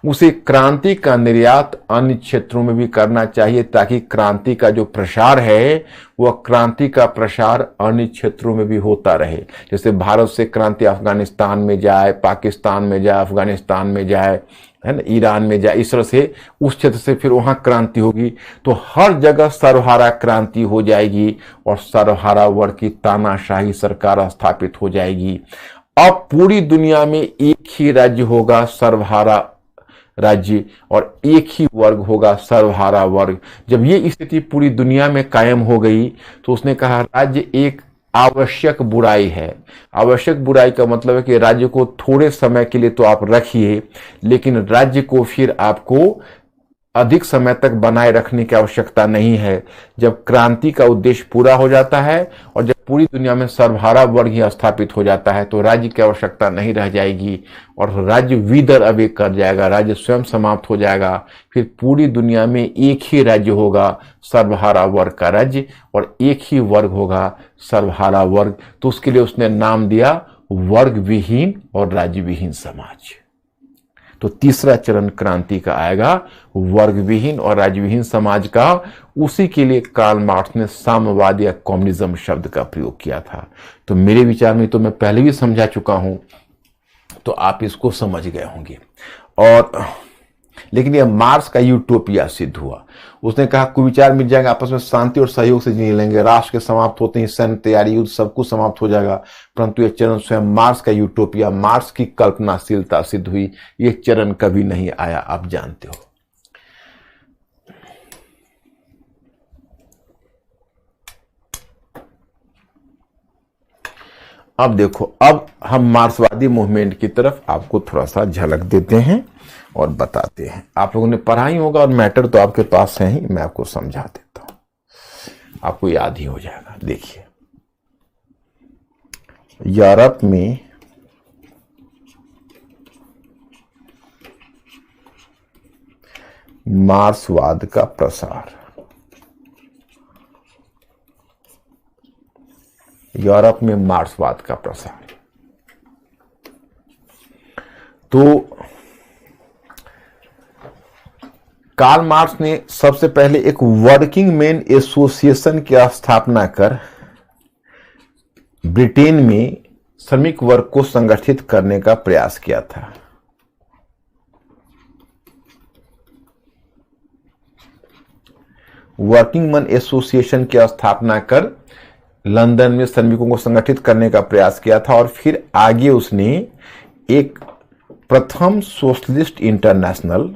उसे क्रांति का निर्यात अन्य क्षेत्रों में भी करना चाहिए, ताकि क्रांति का जो प्रसार है वह क्रांति का प्रसार अन्य क्षेत्रों में भी होता रहे। जैसे भारत से क्रांति अफगानिस्तान में जाए, पाकिस्तान में जाए, अफगानिस्तान में जाए, है ना, ईरान में जाए, इस तरह से उस क्षेत्र से फिर वहां क्रांति होगी, तो हर जगह सर्वहारा क्रांति हो जाएगी और सर्वहारा वर्ग की तानाशाही सरकार स्थापित हो जाएगी। अब पूरी दुनिया में एक ही राज्य होगा, सर्वहारा राज्य, और एक ही वर्ग होगा, सर्वहारा वर्ग। जब ये स्थिति पूरी दुनिया में कायम हो गई तो उसने कहा राज्य एक आवश्यक बुराई है। आवश्यक बुराई का मतलब है कि राज्य को थोड़े समय के लिए तो आप रखिए, लेकिन राज्य को फिर आपको अधिक समय तक बनाए रखने की आवश्यकता नहीं है। जब क्रांति का उद्देश्य पूरा हो जाता है और जब पूरी दुनिया में सर्वहारा वर्ग ही स्थापित हो जाता है तो राज्य की आवश्यकता नहीं रह जाएगी और राज्य विदर अवे कर जाएगा, राज्य स्वयं समाप्त हो जाएगा। फिर पूरी दुनिया में एक ही राज्य होगा, सर्वहारा वर्ग का राज्य, और एक ही वर्ग होगा, सर्वहारा वर्ग। तो उसके लिए उसने नाम दिया वर्ग विहीन और राज्य विहीन समाज। तो तीसरा चरण क्रांति का आएगा, वर्ग विहीन और राज्य विहीन समाज का। उसी के लिए कार्ल मार्क्स ने साम्यवाद या कम्युनिज्म शब्द का प्रयोग किया था। तो मेरे विचार में तो मैं पहले भी समझा चुका हूं, तो आप इसको समझ गए होंगे। और लेकिन यह मार्क्स का यूटोपिया सिद्ध हुआ। उसने कहा कुविचार मिल जाएगा, आपस में शांति और सहयोग से जी लेंगे, राष्ट्र के समाप्त होते ही सैन्य तैयारी, युद्ध सब कुछ समाप्त हो जाएगा। परंतु यह चरण स्वयं मार्क्स का यूटोपिया, मार्क्स की कल्पनाशीलता सिद्ध हुई। यह चरण कभी नहीं आया, आप जानते हो। अब देखो, अब हम मार्क्सवादी मूवमेंट की तरफ आपको थोड़ा सा झलक देते हैं और बताते हैं। आप लोगों ने पढ़ा ही होगा और मैटर तो आपके पास है ही, मैं आपको समझा देता हूं, आपको याद ही हो जाएगा। देखिए, यूरोप में मार्क्सवाद का प्रसार, यूरोप में मार्क्सवाद का प्रसार। तो कार्ल मार्क्स ने सबसे पहले एक वर्किंग मैन एसोसिएशन की स्थापना कर ब्रिटेन में श्रमिक वर्ग को संगठित करने का प्रयास किया था। वर्किंग मैन एसोसिएशन की स्थापना कर लंदन में श्रमिकों को संगठित करने का प्रयास किया था और फिर आगे उसने एक प्रथम सोशलिस्ट इंटरनेशनल,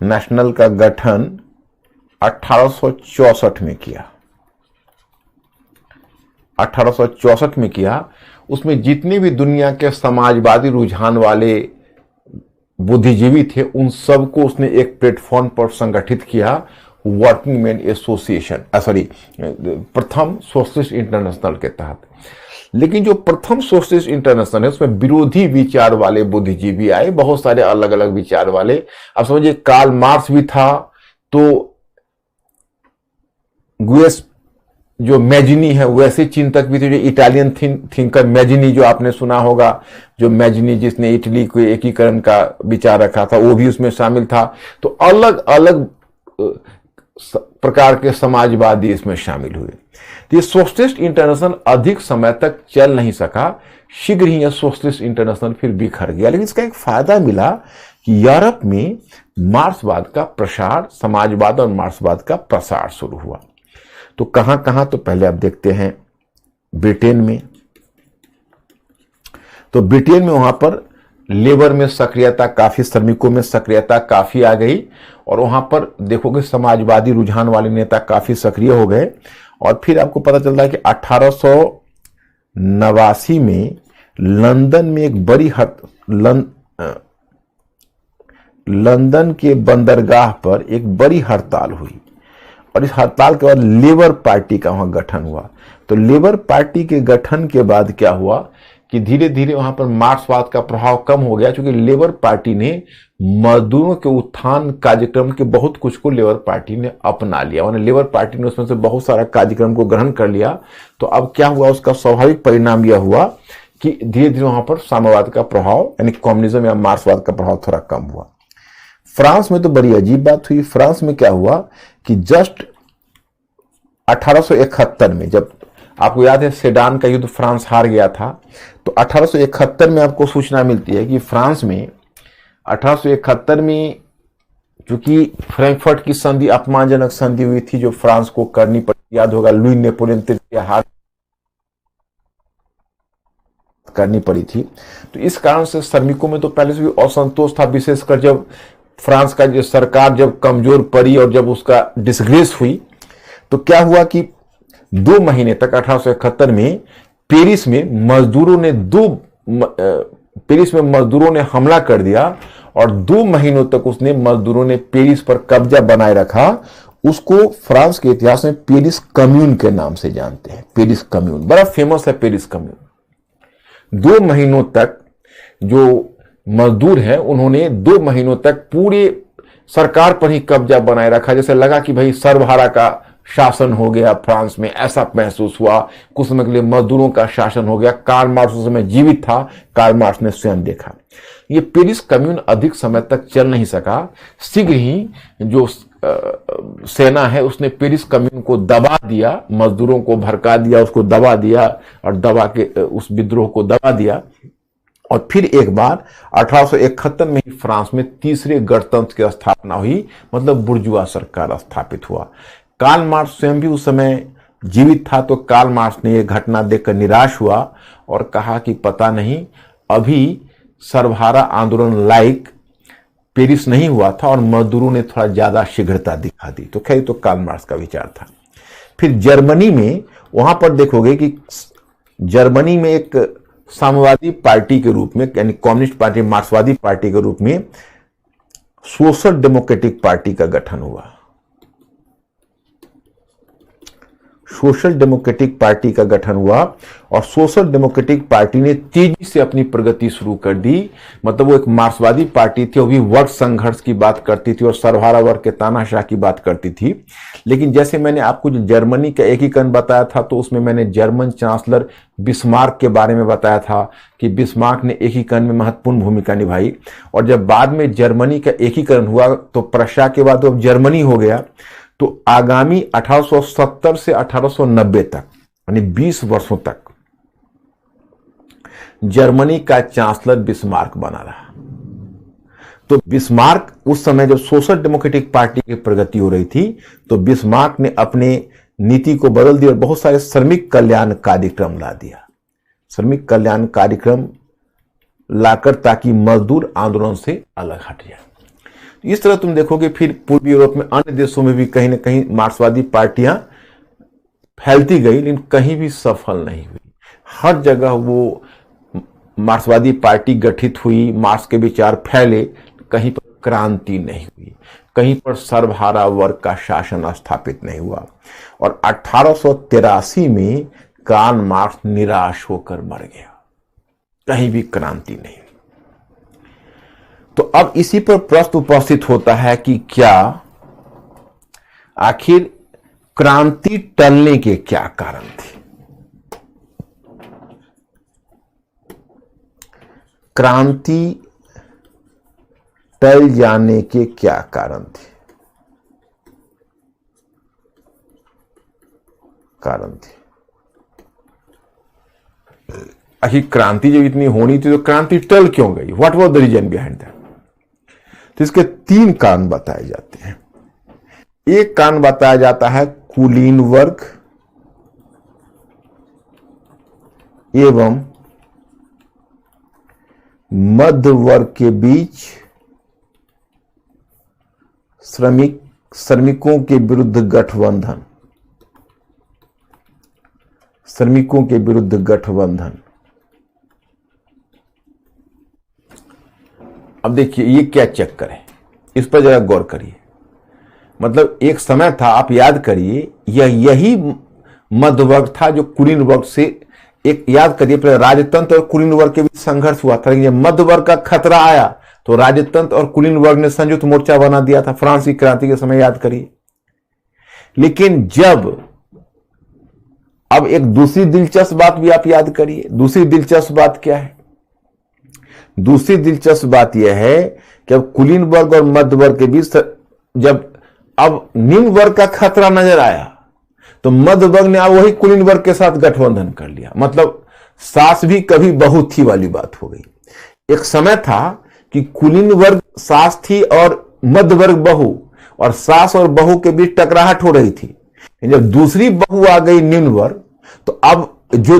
नेशनल का गठन 1864 में किया। 1864 में किया। उसमें जितने भी दुनिया के समाजवादी रुझान वाले बुद्धिजीवी थे उन सबको उसने एक प्लेटफॉर्म पर संगठित किया, वर्किंग मैन एसोसिएशन, प्रथम सोशलिस्ट इंटरनेशनल के तहत। लेकिन जो प्रथम सोशलिस्ट इंटरनेशनल है उसमें विरोधी विचार वाले बुद्धिजीवी आए, बहुत सारे अलग अलग विचार वाले। अब समझिए कार्ल मार्क्स भी था, तो गुएस जो मैजिनी है वैसे चिंतक भी थे, जो इटालियन थिंकर मैजिनी जो आपने सुना होगा, जो मैजिनी जिसने इटली को एकीकरण का विचार रखा था, वो भी उसमें शामिल था। तो अलग अलग प्रकार के समाजवादी इसमें शामिल हुए। तो ये सोशलिस्ट इंटरनेशनल अधिक समय तक चल नहीं सका, शीघ्र ही यह सोशलिस्ट इंटरनेशनल फिर बिखर गया। लेकिन इसका एक फायदा मिला कि यूरोप में मार्क्सवाद का प्रसार, समाजवाद और मार्क्सवाद का प्रसार शुरू हुआ। तो कहां कहां, तो पहले आप देखते हैं ब्रिटेन में। तो ब्रिटेन में वहां पर लेबर में सक्रियता काफी, श्रमिकों में सक्रियता काफी आ गई और वहां पर देखोगे समाजवादी रुझान वाले नेता काफी सक्रिय हो गए। और फिर आपको पता चलता है कि 1889 में लंदन में एक बड़ी लंदन के बंदरगाह पर एक बड़ी हड़ताल हुई और इस हड़ताल के बाद लेबर पार्टी का वहां गठन हुआ। तो लेबर पार्टी के गठन के बाद क्या हुआ कि धीरे धीरे वहां पर मार्क्सवाद का प्रभाव कम हो गया, क्योंकि लेबर पार्टी ने मजदूरों के उत्थान कार्यक्रम के बहुत कुछ को लेबर पार्टी ने अपना लिया। लेबर पार्टी ने उसमें से बहुत सारा कार्यक्रम को ग्रहण कर लिया। तो अब क्या हुआ, उसका स्वाभाविक परिणाम यह हुआ कि धीरे धीरे वहां पर साम्यवाद का प्रभाव यानी कम्युनिज्म या मार्क्सवाद का प्रभाव थोड़ा कम हुआ। फ्रांस में तो बड़ी अजीब बात हुई। फ्रांस में क्या हुआ कि जस्ट 1871 में, जब आपको याद है सेडान का युद्ध फ्रांस हार गया था, तो 1871 में आपको सूचना मिलती है कि फ्रांस में 1871 में चूंकि फ्रैंकफर्ट की संधि अपमानजनक संधि हुई थी जो फ्रांस को करनी पड़ी, याद होगा लुई नेपोलियन तृतीय हार करनी पड़ी थी। तो इस कारण से श्रमिकों में तो पहले से भी असंतोष था, विशेषकर जब फ्रांस का जो सरकार जब कमजोर पड़ी और जब उसका डिसग्रेस हुई, तो क्या हुआ कि 2 महीने तक 1871 में पेरिस में मजदूरों ने हमला कर दिया और 2 महीनों तक उसने मजदूरों ने पेरिस पर कब्जा बनाए रखा। उसको फ्रांस के इतिहास में पेरिस कम्यून के नाम से जानते हैं। पेरिस कम्यून बड़ा फेमस है। पेरिस कम्यून 2 महीनों तक जो मजदूर हैं उन्होंने 2 महीनों तक पूरे सरकार पर ही कब्जा बनाए रखा। जैसे लगा कि भाई सर्वहारा का शासन हो गया फ्रांस में, ऐसा महसूस हुआ। कुछ समय के लिए मजदूरों का शासन हो गया। कार्ल मार्क्स उस समय जीवित था। कार्ल मार्क्स ने स्वयं देखा। ये पेरिस कम्यून अधिक समय तक चल नहीं सका। शीघ्र ही जो सेना है उसने पेरिस कम्यून को दबा दिया, मजदूरों को भड़का दिया, उसको दबा दिया और दबा के उस विद्रोह को दबा दिया। और फिर एक बार 1871 में ही फ्रांस में तीसरे गणतंत्र की स्थापना हुई, मतलब बुर्जुआ सरकार स्थापित हुआ। कार्ल मार्क्स स्वयं भी उस समय जीवित था, तो कार्ल मार्क्स ने यह घटना देखकर निराश हुआ और कहा कि पता नहीं अभी सर्वहारा आंदोलन लायक पेरिस नहीं हुआ था और मजदूरों ने थोड़ा ज्यादा शीघ्रता दिखा दी। तो खैर तो कार्ल मार्क्स का विचार था। फिर जर्मनी में, वहां पर देखोगे कि जर्मनी में एक साम्यवादी पार्टी के रूप में, यानी कम्युनिस्ट पार्टी, मार्क्सवादी पार्टी के रूप में सोशल डेमोक्रेटिक पार्टी का गठन हुआ। सोशल डेमोक्रेटिक पार्टी का गठन हुआ और सोशल डेमोक्रेटिक पार्टी ने तेजी से अपनी प्रगति शुरू कर दी। मतलब वो एक मार्क्सवादी पार्टी थी, वो भी वर्ग संघर्ष की बात करती थी और सर्वहारा वर्ग के तानाशाह की बात करती थी। लेकिन जैसे मैंने आपको जो जर्मनी का एकीकरण बताया था, तो उसमें मैंने जर्मन चांसलर बिस्मार्क के बारे में बताया था कि बिस्मार्क ने एकीकरण में महत्वपूर्ण भूमिका निभाई। और जब बाद में जर्मनी का एकीकरण हुआ तो प्रशा के बाद अब जर्मनी हो गया। तो आगामी 1870 से 1890 तक, यानी 20 वर्षों तक जर्मनी का चांसलर बिस्मार्क बना रहा। तो बिस्मार्क उस समय जब सोशल डेमोक्रेटिक पार्टी की प्रगति हो रही थी, तो बिस्मार्क ने अपने नीति को बदल दिया और बहुत सारे श्रमिक कल्याण कार्यक्रम ला दिया। श्रमिक कल्याण कार्यक्रम लाकर ताकि मजदूर आंदोलन से अलग हट जाए। इस तरह तुम देखोगे फिर पूर्वी यूरोप में अन्य देशों में भी कहीं ना कहीं मार्क्सवादी पार्टियां फैलती गई, लेकिन कहीं भी सफल नहीं हुई। हर जगह वो मार्क्सवादी पार्टी गठित हुई, मार्क्स के विचार फैले, कहीं पर क्रांति नहीं हुई, कहीं पर सर्वहारा वर्ग का शासन स्थापित नहीं हुआ। और 1883 में कार्ल मार्क्स निराश होकर मर गया। कहीं भी क्रांति नहीं। तो अब इसी पर प्रश्न उपस्थित होता है कि क्या आखिर क्रांति टलने के क्या कारण थे? क्रांति टल जाने के क्या कारण थे? आखिर क्रांति जब इतनी होनी थी तो क्रांति टल क्यों गई? What was the reason behind that? तो इसके 3 कारण बताए जाते हैं। एक कारण बताया जाता है कुलीन वर्ग एवं मध्य वर्ग के बीच श्रमिकों के विरुद्ध गठबंधन। श्रमिकों के विरुद्ध गठबंधन। अब देखिए ये क्या चक्कर है, इस पर जरा गौर करिए। मतलब एक समय था, आप याद करिए, यही मध्य वर्ग था जो कुलीन वर्ग से, एक याद करिए, पहले राजतंत्र और कुलीन वर्ग के बीच संघर्ष हुआ था, लेकिन जब मध्य वर्ग का खतरा आया तो राजतंत्र और कुलीन वर्ग ने संयुक्त मोर्चा बना दिया था फ्रांस की क्रांति के समय, याद करिए। लेकिन जब अब एक दूसरी दिलचस्प बात भी आप याद करिए। दूसरी दिलचस्प बात क्या है? दूसरी दिलचस्प बात यह है कि अब कुलीन वर्ग और मध्य वर्ग के बीच जब अब निम्न वर्ग का खतरा नजर आया तो मध्य वर्ग ने अब वही कुलीन वर्ग के साथ गठबंधन कर लिया। मतलब सास भी कभी बहू थी वाली बात हो गई। एक समय था कि कुलीन वर्ग सास थी और मध्य वर्ग बहू, और सास और बहू के बीच टकराहट हो रही थी। जब दूसरी बहू आ गई निम्न वर्ग, तो अब जो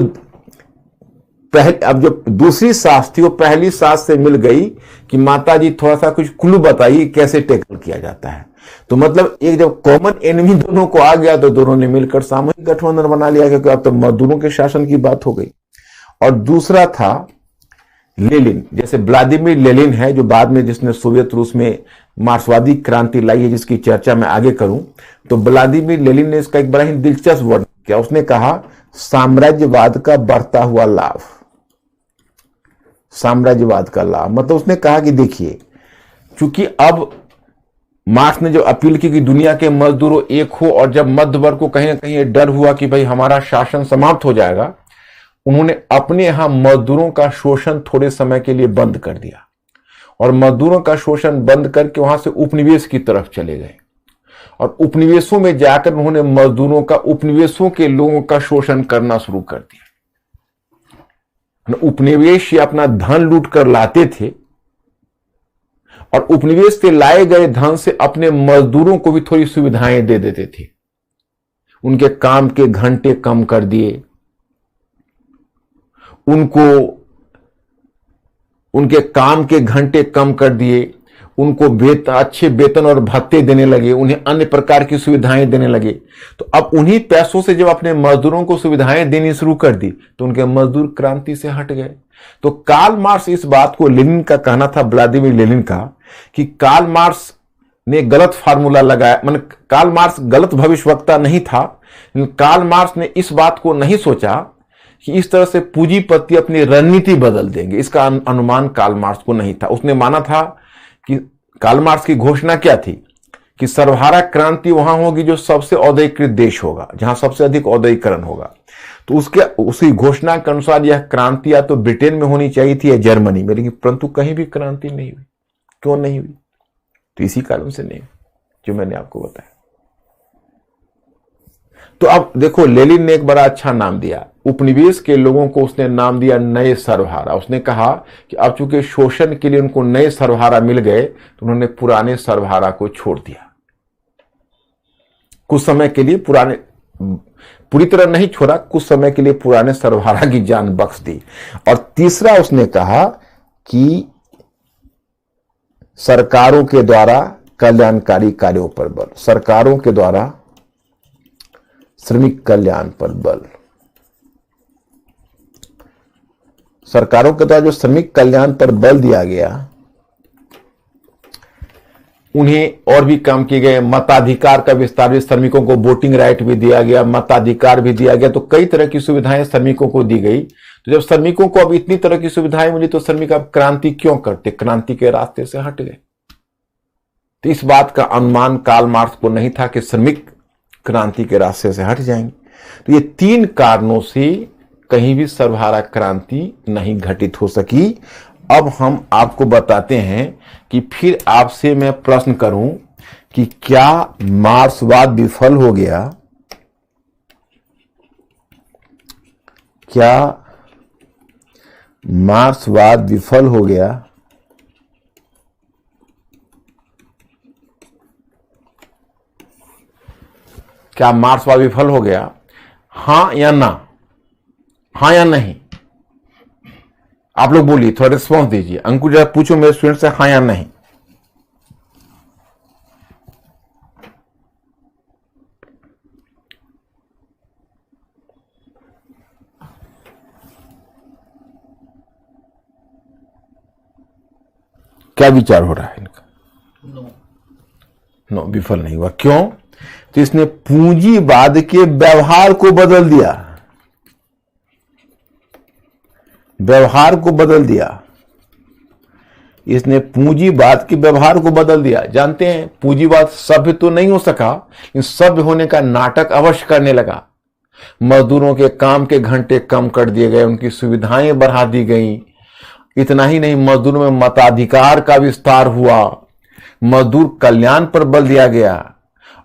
दूसरी सास थी वो पहली सास से मिल गई कि माता जी थोड़ा सा कुछ क्लू बताइए कैसे टैकल किया जाता है। तो मतलब एक जब कॉमन एनिमी दोनों को आ गया तो दोनों ने मिलकर सामूहिक गठबंधन बना लिया, क्योंकि अब तो मजदूरों के शासन की बात हो गई। और दूसरा था लेनिन, जैसे व्लादिमीर लेनिन है जो बाद में जिसने सोवियत रूस में मार्क्सवादी क्रांति लाई है, जिसकी चर्चा मैं आगे करूं। तो व्लादिमीर लेनिन ने इसका एक बड़ा ही दिलचस्प वर्णन किया। उसने कहा साम्राज्यवाद का बढ़ता हुआ लाभ। साम्राज्यवाद का लाभ मतलब उसने कहा कि देखिए, चूंकि अब मार्क्स ने जो अपील की कि दुनिया के मजदूरों एक हो, और जब मध्य वर्ग को कहीं ना कहीं डर हुआ कि भाई हमारा शासन समाप्त हो जाएगा, उन्होंने अपने यहां मजदूरों का शोषण थोड़े समय के लिए बंद कर दिया, और मजदूरों का शोषण बंद करके वहां से उपनिवेश की तरफ चले गए, और उपनिवेशों में जाकर उन्होंने मजदूरों का, उपनिवेशों के लोगों का शोषण करना शुरू कर दिया। उपनिवेश से अपना धन लूट कर लाते थे, और उपनिवेश से लाए गए धन से अपने मजदूरों को भी थोड़ी सुविधाएं दे देते थे। उनके काम के घंटे कम कर दिए, उनके काम के घंटे कम कर दिए, उनको अच्छे वेतन और भत्ते देने लगे, उन्हें अन्य प्रकार की सुविधाएं देने लगे। तो अब उन्हीं पैसों से जब अपने मजदूरों को सुविधाएं देनी शुरू कर दी तो उनके मजदूर क्रांति से हट गए। तो कार्ल मार्क्स इस बात को, लेनिन का कहना था, व्लादिमीर लेनिन का, कि कार्ल मार्क्स ने गलत फार्मूला लगाया। मतलब कार्ल मार्क्स गलत भविष्यवक्ता नहीं था, लेकिन कार्ल मार्क्स ने इस बात को नहीं सोचा कि इस तरह से पूंजीपति अपनी रणनीति बदल देंगे। इसका अनुमान कार्ल मार्क्स को नहीं था। उसने माना था कि कार्ल मार्क्स की घोषणा क्या थी कि सर्वहारा क्रांति वहां होगी जो सबसे औद्योगिकृत देश होगा, जहां सबसे अधिक औद्योगिकरण होगा। तो उसी घोषणा के अनुसार यह क्रांति या तो ब्रिटेन में होनी चाहिए थी या जर्मनी में, लेकिन परंतु कहीं भी क्रांति नहीं हुई। क्यों नहीं हुई? तो इसी कारण से नहीं, जो मैंने आपको बताया। तो अब देखो, लेनिन ने एक बड़ा अच्छा नाम दिया उपनिवेश के लोगों को, उसने नाम दिया नए सर्वहारा। उसने कहा कि अब चूंकि शोषण के लिए उनको नए सर्वहारा मिल गए तो उन्होंने पुराने सर्वहारा को छोड़ दिया। कुछ समय के लिए पूरी तरह नहीं छोड़ा, कुछ समय के लिए पुराने सर्वहारा की जान बख्श दी। और तीसरा उसने कहा कि सरकारों के द्वारा कल्याणकारी कार्यों पर बल, सरकारों के द्वारा श्रमिक कल्याण पर बल। सरकारों के द्वारा जो श्रमिक कल्याण पर बल दिया गया, उन्हें और भी काम किए गए। मताधिकार का विस्तार, श्रमिकों को वोटिंग राइट भी दिया गया, मताधिकार भी दिया गया। तो कई तरह की सुविधाएं श्रमिकों को दी गई। तो जब श्रमिकों को अब इतनी तरह की सुविधाएं मिली तो श्रमिक अब क्रांति क्यों करते? क्रांति के रास्ते से हट गए। तो इस बात का अनुमान कार्ल मार्क्स को नहीं था कि श्रमिक क्रांति के रास्ते से हट जाएंगे। तो ये तीन कारणों से कहीं भी सर्वहारा क्रांति नहीं घटित हो सकी। अब हम आपको बताते हैं कि फिर आपसे मैं प्रश्न करूं कि क्या मार्क्सवाद विफल हो गया? क्या मार्क्सवाद विफल हो गया? क्या मार्क्सवाद विफल हो गया? हां या ना? हां या नहीं? आप लोग बोलिए, थोड़ा रिस्पॉन्स दीजिए। अंकुर जरा पूछो मेरे स्टूडेंट से, हां या नहीं? क्या विचार हो रहा है इनका? नो, विफल नहीं हुआ। क्यों? तो इसने पूंजीवाद के व्यवहार को बदल दिया। व्यवहार को बदल दिया। इसने पूंजीवाद के व्यवहार को बदल दिया। जानते हैं, पूंजीवाद सभ्य तो नहीं हो सका, लेकिन सभ्य होने का नाटक अवश्य करने लगा। मजदूरों के काम के घंटे कम कर दिए गए, उनकी सुविधाएं बढ़ा दी गई। इतना ही नहीं, मजदूरों में मताधिकार का विस्तार हुआ, मजदूर कल्याण पर बल दिया गया।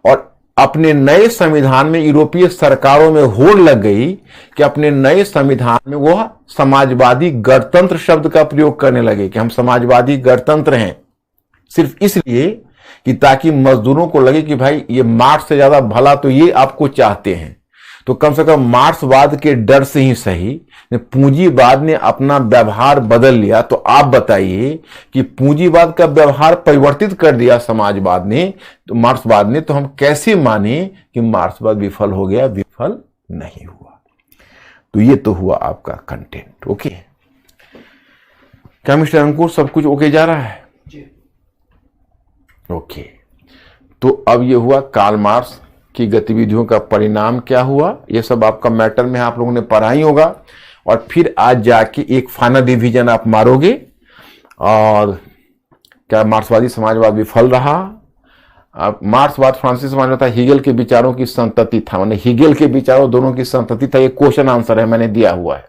और अपने नए संविधान में यूरोपीय सरकारों में होड़ लग गई कि अपने नए संविधान में वो समाजवादी गणतंत्र शब्द का प्रयोग करने लगे कि हम समाजवादी गणतंत्र हैं, सिर्फ इसलिए कि ताकि मजदूरों को लगे कि भाई ये मार्क्स से ज्यादा भला तो ये आपको चाहते हैं। तो कम से कम मार्क्सवाद के डर से ही सही पूंजीवाद ने अपना व्यवहार बदल लिया। तो आप बताइए कि पूंजीवाद का व्यवहार परिवर्तित कर दिया समाजवाद ने, तो मार्क्सवाद ने, तो हम कैसे माने कि मार्क्सवाद विफल हो गया? विफल नहीं हुआ। तो ये तो हुआ आपका कंटेंट। ओके, क्या मिस्टर अंकुर सब कुछ ओके जा रहा है? ओके, तो अब ये हुआ कार्ल मार्क्स की गतिविधियों का परिणाम क्या हुआ, ये सब आपका मैटर में आप लोगों ने पढ़ा ही होगा। और फिर आज जाके एक फाइनल रिवीजन आप मारोगे। और क्या मार्क्सवादी समाजवाद विफल रहा? मार्क्सवाद फ्रांसीसी समाजवाद था, हिगेल के विचारों की संतति था, माने हिगेल के विचारों दोनों की संतति था। ये क्वेश्चन आंसर है, मैंने दिया हुआ है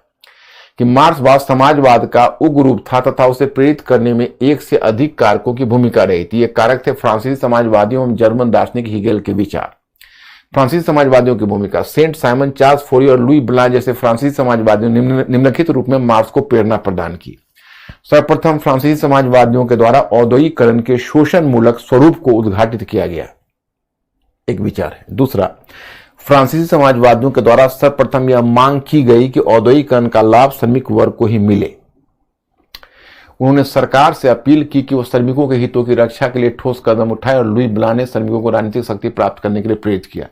कि मार्क्सवाद समाजवाद का उग्र रूप था तथा उसे प्रेरित करने में एक से अधिक कारकों की भूमिका रही थी। ये कारक थे फ्रांसीसी समाजवादियों एवं जर्मन दार्शनिक हिगेल के विचार। फ्रांसीसी समाजवादियों की भूमिका, सेंट साइमन, चार्ल्स फोरी और लुई ब्लां जैसे फ्रांसीसी समाजवादियों ने निम्नलिखित रूप में मार्क्स को प्रेरणा प्रदान की। सर्वप्रथम फ्रांसीसी समाजवादियों के द्वारा औद्योगिकरण के शोषण मूलक स्वरूप को उद्घाटित किया गया, एक विचार है। दूसरा, फ्रांसीसी समाजवादियों के द्वारा सर्वप्रथम यह मांग की गई कि औद्योगिकरण का लाभ श्रमिक वर्ग को ही मिले। उन्होंने सरकार से अपील की कि वो श्रमिकों के हितों की रक्षा के लिए ठोस कदम उठाए और लुई ब्लां ने श्रमिकों को राजनीतिक शक्ति प्राप्त करने के लिए प्रेरित किया।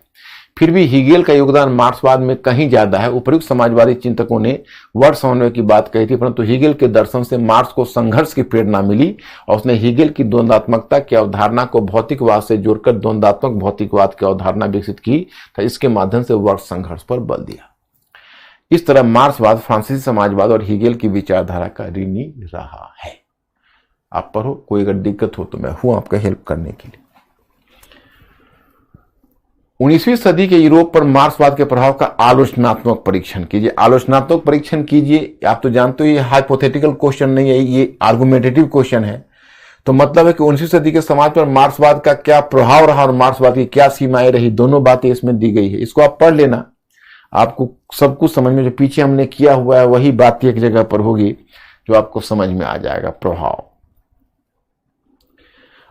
फिर भी हिगेल का योगदान मार्क्सवाद में कहीं ज्यादा है। उपयुक्त समाजवादी चिंतकों ने वर्ग समन्वय की बात कही थी, परंतु हिगेल के दर्शन से मार्क्स को संघर्ष की प्रेरणा मिली और उसने हिगेल की द्वंद्वात्मकता की अवधारणा को भौतिकवाद से जोड़कर द्वंद्वात्मक भौतिकवाद की अवधारणा विकसित की था। इसके माध्यम से वर्ग संघर्ष पर बल दिया। इस तरह मार्क्सवाद फ्रांसीसी समाजवाद और हिगेल की विचारधारा का ऋणी रहा है। आप पढ़ो, कोई अगर दिक्कत हो तो मैं हूं आपका हेल्प करने के लिए। 19वीं सदी के यूरोप पर मार्क्सवाद के प्रभाव का आलोचनात्मक परीक्षण कीजिए। आलोचनात्मक परीक्षण कीजिए, आप तो जानते हो ये हाइपोथेटिकल क्वेश्चन नहीं है, ये आर्गुमेंटेटिव क्वेश्चन है। तो मतलब है कि 19वीं सदी के समाज पर मार्क्सवाद का क्या प्रभाव रहा और मार्क्सवाद की क्या सीमाएं रही, दोनों बातें इसमें दी गई है। इसको आप पढ़ लेना, आपको सब कुछ समझ में, जो पीछे हमने किया हुआ है वही बात एक जगह पर होगी जो आपको समझ में आ जाएगा, प्रभाव।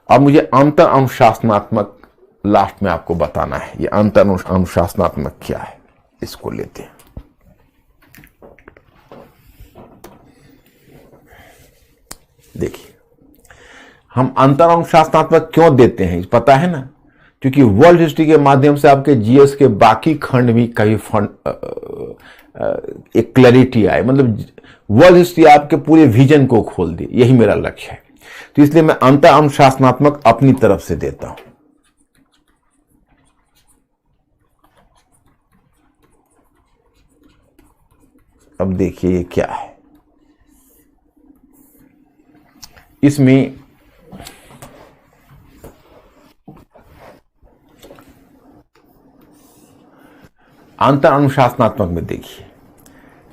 अब मुझे अंतर अनुशासनात्मक लास्ट में आपको बताना है। ये अंतर अनुशासनात्मक क्या है, इसको लेते हैं। देखिए, हम अंतर अनुशासनात्मक क्यों देते हैं पता है ना? क्योंकि वर्ल्ड हिस्ट्री के माध्यम से आपके जीएस के बाकी खंड भी कहीं एक क्लैरिटी आए, मतलब वर्ल्ड हिस्ट्री आपके पूरे विजन को खोल दे, यही मेरा लक्ष्य है। तो इसलिए मैं अंतर अनुशासनात्मक अपनी तरफ से देता हूं। अब देखिए ये क्या है, इसमें अंतर अनुशासनात्मक में देखिए,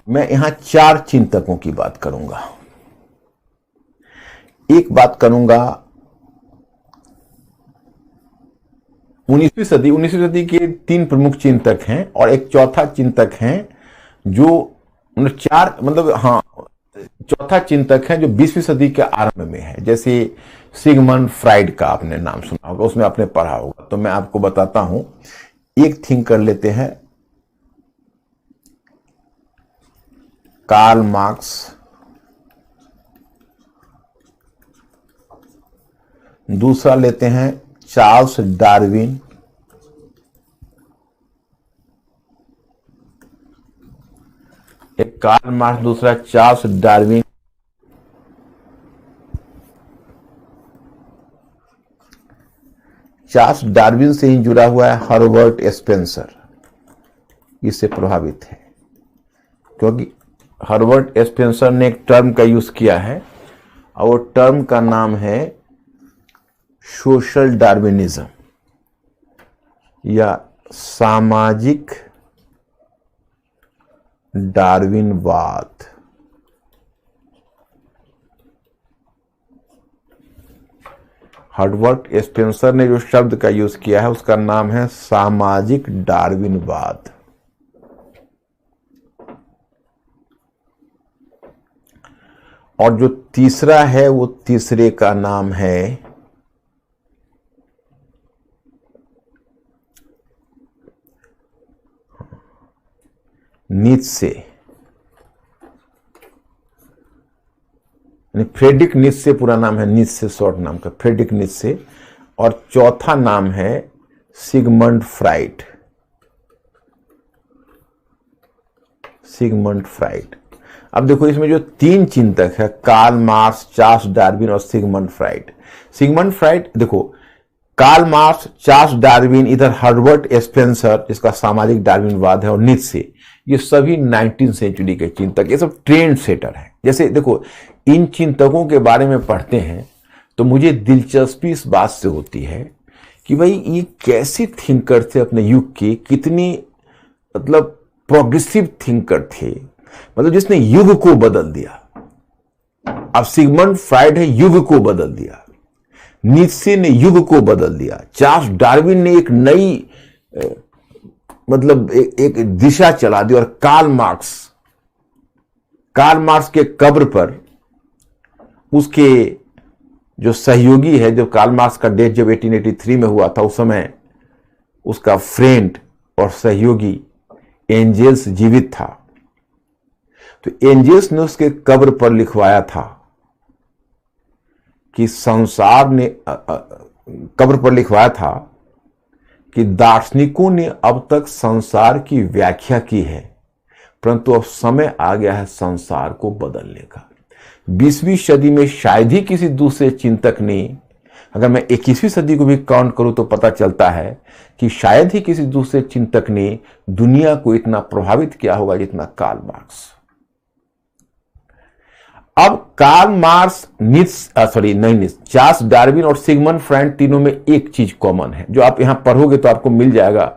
मैं यहां 4 चिंतकों की बात करूंगा। एक बात करूंगा 19वीं सदी के 3 प्रमुख चिंतक हैं और एक चौथा चिंतक हैं जो 4, मतलब हाँ, चौथा चिंतक है जो 20वीं सदी के आरंभ में है। जैसे सिगमंड फ्राइड का आपने नाम सुना होगा, उसमें आपने पढ़ा होगा, तो मैं आपको बताता हूं। एक थिंक कर लेते हैं, कार्ल मार्क्स, दूसरा लेते हैं चार्ल्स डार्विन, एक कार्ल मार्क्स, दूसरा चार्ल्स डार्विन, चार्ल्स डार्विन से ही जुड़ा हुआ है हर्बर्ट स्पेंसर, इससे प्रभावित है क्योंकि हर्बर्ट स्पेंसर ने एक टर्म का यूज किया है और वो टर्म का नाम है सोशल डार्विनिज्म या सामाजिक डार्विनवाद। हर्बर्ट स्पेंसर ने जो शब्द का यूज किया है उसका नाम है सामाजिक डार्विनवाद। और जो तीसरा है वो तीसरे का नाम है नीत्शे, फ्रेडरिक नीत्शे पूरा नाम है, नीत्शे शॉर्ट नाम का फ्रेडरिक नीत्शे। और चौथा नाम है सिगमंड फ्राइड। Sigmund Freud. अब देखो इसमें जो तीन चिंतक है, कार्ल मार्क्स, चार्ल्स डार्विन और सिगमंड फ्राइड। सिगमंड फ्राइड देखो, कार्ल मार्क्स, चार्ल्स डार्विन, इधर हर्बर्ट स्पेंसर जिसका सामाजिक डार्विनवाद है, और नीत्शे, ये सभी 19वीं सेंचुरी के चिंतक, ये सब ट्रेंड सेटर हैं। जैसे देखो इन चिंतकों के बारे में पढ़ते हैं तो मुझे दिलचस्पी इस बात से होती है कि भाई ये कैसे थिंकर थे अपने युग के, कितनी मतलब प्रोग्रेसिव थिंकर थे, मतलब जिसने युग को बदल दिया। अब सिगमंड फ्राइड है युग को बदल दिया, नीत्शे ने युग को बदल दिया, चार्ल्स डार्विन ने एक नई मतलब एक दिशा चला दी, और कार्ल मार्क्स के कब्र पर उसके जो सहयोगी है, जब कार्ल मार्क्स का डेथ जब 1883 में हुआ था, उस समय उसका फ्रेंड और सहयोगी एंजेल्स जीवित था। तो एंजेल्स ने उसके कब्र पर लिखवाया था कि संसार ने कब्र पर लिखवाया था कि दार्शनिकों ने अब तक संसार की व्याख्या की है, परंतु अब समय आ गया है संसार को बदलने का। 20वीं सदी में शायद ही किसी दूसरे चिंतक ने, अगर मैं 21वीं सदी को भी काउंट करूं तो पता चलता है कि शायद ही किसी दूसरे चिंतक ने दुनिया को इतना प्रभावित किया होगा जितना कार्ल मार्क्स। अब कार्ल मार्क्स, चार्ल्स डार्विन और सिगमंड फ्राइड, तीनों में एक चीज कॉमन है जो आप यहां पढ़ोगे तो आपको मिल जाएगा।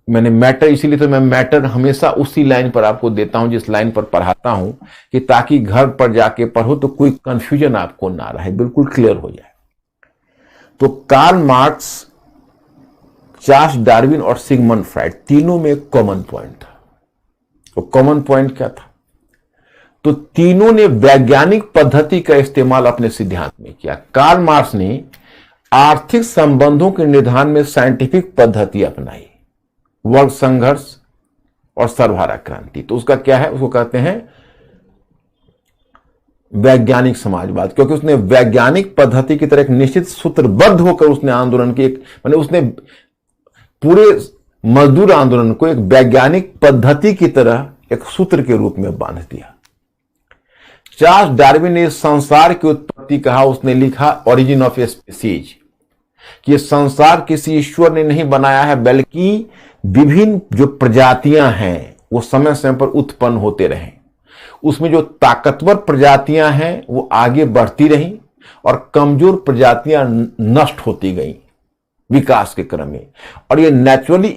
मैंने मैटर, इसीलिए तो मैं मैटर हमेशा उसी लाइन पर आपको देता हूं जिस लाइन पर पढ़ाता हूं, कि ताकि घर पर जाके पढ़ो तो कोई कंफ्यूजन आपको ना रहे, बिल्कुल क्लियर हो जाए। तो कार्ल मार्क्स, चार्ल्स डार्विन और सिगमंड फ्राइड, तीनों में एक कॉमन पॉइंट था। वो कॉमन पॉइंट क्या था? तो तीनों ने वैज्ञानिक पद्धति का इस्तेमाल अपने सिद्धांत में किया। कार्ल मार्क्स ने आर्थिक संबंधों के निदान में साइंटिफिक पद्धति अपनाई, वर्ग संघर्ष और सर्वहारा क्रांति। तो उसका क्या है? उसको कहते हैं वैज्ञानिक समाजवाद, क्योंकि उसने वैज्ञानिक पद्धति की तरह एक निश्चित सूत्रबद्ध होकर उसने आंदोलन की, उसने पूरे मजदूर आंदोलन को एक वैज्ञानिक पद्धति की तरह एक सूत्र के रूप में बांध दिया। चार्ल्स डार्विन ने संसार की उत्पत्ति कहा, उसने लिखा ओरिजिन ऑफ स्पीसीज, कि संसार किसी ईश्वर ने नहीं बनाया है, बल्कि विभिन्न जो प्रजातियां हैं वो समय समय पर उत्पन्न होते रहे। उसमें जो ताकतवर प्रजातियां हैं वो आगे बढ़ती रहीं और कमजोर प्रजातियां नष्ट होती गईं विकास के क्रम में, और ये नेचुरली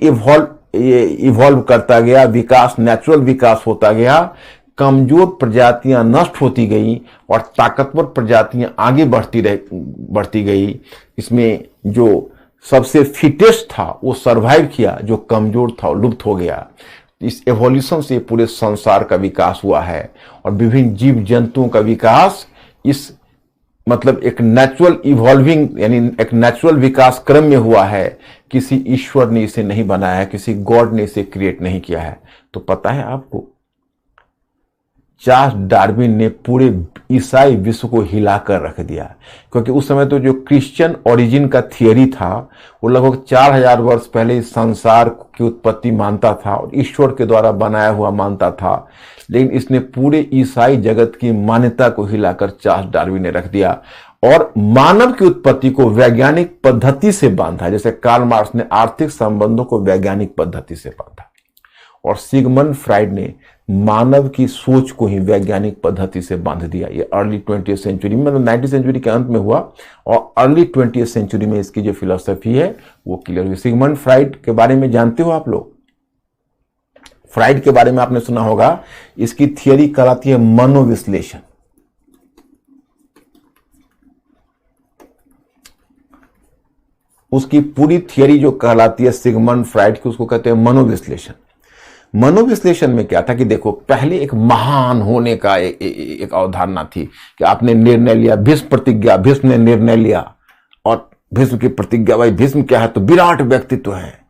इवॉल्व करता गया, विकास नेचुरल विकास होता गया। कमजोर प्रजातियां नष्ट होती गई और ताकतवर प्रजातियां आगे बढ़ती गई। इसमें जो सबसे फिटेस्ट था वो सरवाइव किया, जो कमजोर था वो लुप्त हो गया। इस एवोल्यूशन से पूरे संसार का विकास हुआ है और विभिन्न जीव जंतुओं का विकास इस मतलब एक नेचुरल इवॉल्विंग यानी एक नेचुरल विकास क्रम में हुआ है। किसी ईश्वर ने इसे नहीं बनाया है, किसी गॉड ने इसे क्रिएट नहीं किया है। तो पता है आपको, चार्ल्स डार्विन ने पूरे ईसाई विश्व को हिलाकर रख दिया, क्योंकि उस समय तो जो क्रिश्चियन ओरिजिन का थियरी था वो लगभग 4000 वर्ष पहले इस संसार की उत्पत्ति मानता था और ईश्वर के द्वारा बनाया हुआ मानता था। लेकिन इसने पूरे ईसाई जगत की मान्यता को हिलाकर चार्ल्स डार्विन ने रख दिया और मानव की उत्पत्ति को वैज्ञानिक पद्धति से बांधा, जैसे कार्ल मार्क्स ने आर्थिक संबंधों को वैज्ञानिक पद्धति से बांधा और सिगमंड फ्राइड ने मानव की सोच को ही वैज्ञानिक पद्धति से बांध दिया। ये अर्ली 20th सेंचुरी में, मतलब 19वीं सेंचुरी के अंत में हुआ और अर्ली 20th सेंचुरी में इसकी जो फिलॉसफी है वो क्लियर हुई। सिगमंड फ्राइड के बारे में जानते हो आप लोग? फ्राइड के बारे में आपने सुना होगा, इसकी थियरी कहलाती है मनोविश्लेषण। उसकी पूरी थियरी जो कहलाती है सिगमंड फ्राइड की, उसको कहते हैं मनोविश्लेषण। मनोविश्लेषण में क्या था कि देखो, पहले एक महान होने का एक अवधारणा थी कि आपने निर्णय लिया, भीष्म प्रतिज्ञा, भीष्म ने निर्णय लिया और भीष्म की प्रतिज्ञा, भाई भीष्म क्या है, तो विराट व्यक्तित्व है।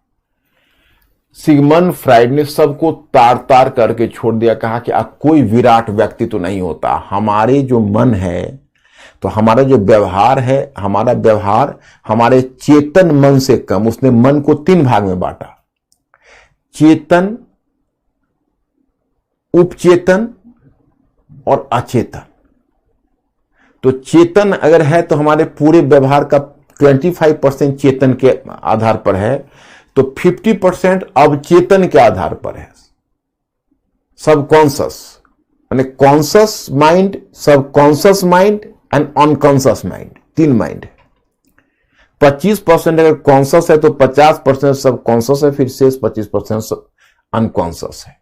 सिगमंड फ्राइड ने सबको तार तार करके छोड़ दिया, कहा कि कोई विराट व्यक्तित्व नहीं होता, हमारे जो मन है, तो हमारा जो व्यवहार है, हमारा व्यवहार हमारे चेतन मन से कम। उसने मन को 3 भाग में बांटा, चेतन, उपचेतन और अचेतन। तो चेतन अगर है तो हमारे पूरे व्यवहार का 25% चेतन के आधार पर है, तो 50% अवचेतन के आधार पर है। सबकॉन्शियस यानी conscious mind, subconscious mind and unconscious mind, 3 mind है। 25% अगर कॉन्शियस है तो 50% सबकॉन्शियस है, फिर शेष 25% अनकॉन्शियस है।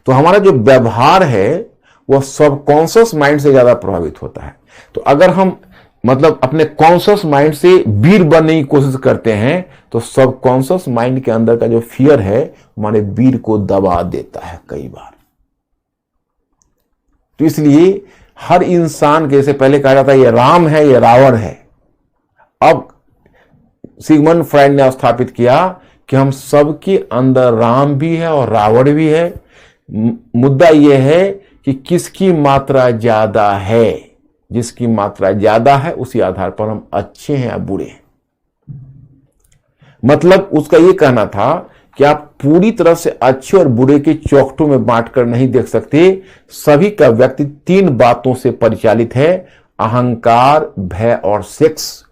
तो हमारा जो व्यवहार है वह सबकॉन्शियस माइंड से ज्यादा प्रभावित होता है। तो अगर हम मतलब अपने कॉन्शियस माइंड से वीर बनने की कोशिश करते हैं, तो सबकॉन्शियस माइंड के अंदर का जो फियर है हमारे वीर को दबा देता है कई बार। तो इसलिए हर इंसान के, जैसे पहले कहा जाता है ये राम है, ये रावण है, अब सिगमंड फ्राइड ने स्थापित किया कि हम सबके अंदर राम भी है और रावण भी है। मुद्दा यह है कि किसकी मात्रा ज्यादा है। जिसकी मात्रा ज्यादा है उसी आधार पर हम अच्छे हैं या बुरे हैं। मतलब उसका यह कहना था कि आप पूरी तरह से अच्छे और बुरे के चौखटों में बांटकर नहीं देख सकते। सभी का व्यक्ति 3 बातों से परिचालित है, अहंकार, भय और सेक्स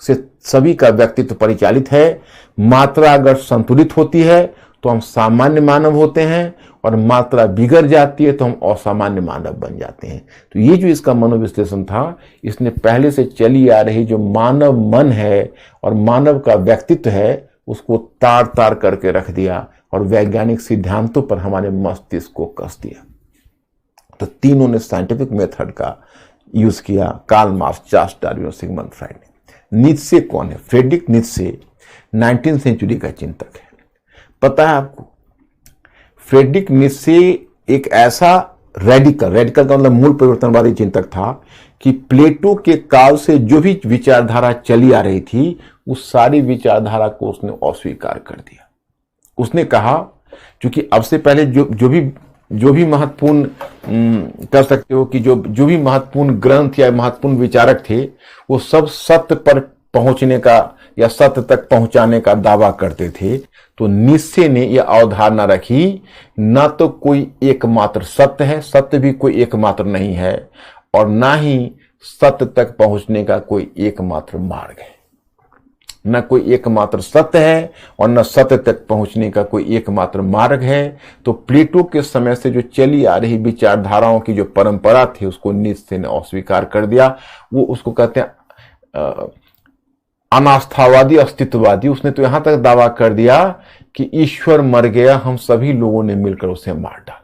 से सभी का व्यक्तित्व परिचालित है। मात्रा अगर संतुलित होती है तो हम सामान्य मानव होते हैं, और मात्रा बिगड़ जाती है तो हम असामान्य मानव बन जाते हैं। तो ये जो इसका मनोविश्लेषण था, इसने पहले से चली आ रही जो मानव मन है और मानव का व्यक्तित्व है उसको तार तार करके रख दिया और वैज्ञानिक सिद्धांतों पर हमारे मस्तिष्क को कस दिया। तो तीनों ने साइंटिफिक मेथड का यूज किया, कार्ल मार्क्स, चार्ल्स डार्विन और सिगमंड फ्राइड ने। नीत्शे कौन है? फ्रेडरिक नीत्शे 19वीं सेंचुरी का चिंतक है। पता है आपको, फ्रेडरिक नीत्शे एक ऐसा रेडिकल का मतलब मूल परिवर्तनवादी चिंतक था कि प्लेटो के काल से जो भी विचारधारा चली आ रही थी उस सारी विचारधारा को उसने अस्वीकार कर दिया। उसने कहा क्योंकि अब से पहले जो भी महत्वपूर्ण कर सकते हो कि जो भी महत्वपूर्ण ग्रंथ या महत्वपूर्ण विचारक थे वो सब सत्य पर पहुंचने का या सत्य तक पहुंचाने का दावा करते थे। तो नीत्शे ने यह अवधारणा रखी, ना तो कोई एकमात्र सत्य है, सत्य भी कोई एकमात्र नहीं है, और ना ही सत्य तक पहुंचने का कोई एकमात्र मार्ग है। न कोई एकमात्र सत्य है और न सत्य तक पहुंचने का कोई एकमात्र मार्ग है। तो प्लेटो के समय से जो चली आ रही विचारधाराओं की जो परंपरा थी उसको नीत्शे ने अस्वीकार कर दिया। वो उसको कहते हैं अनास्थावादी, अस्तित्ववादी। उसने तो यहां तक दावा कर दिया कि ईश्वर मर गया, हम सभी लोगों ने मिलकर उसे मार डाला।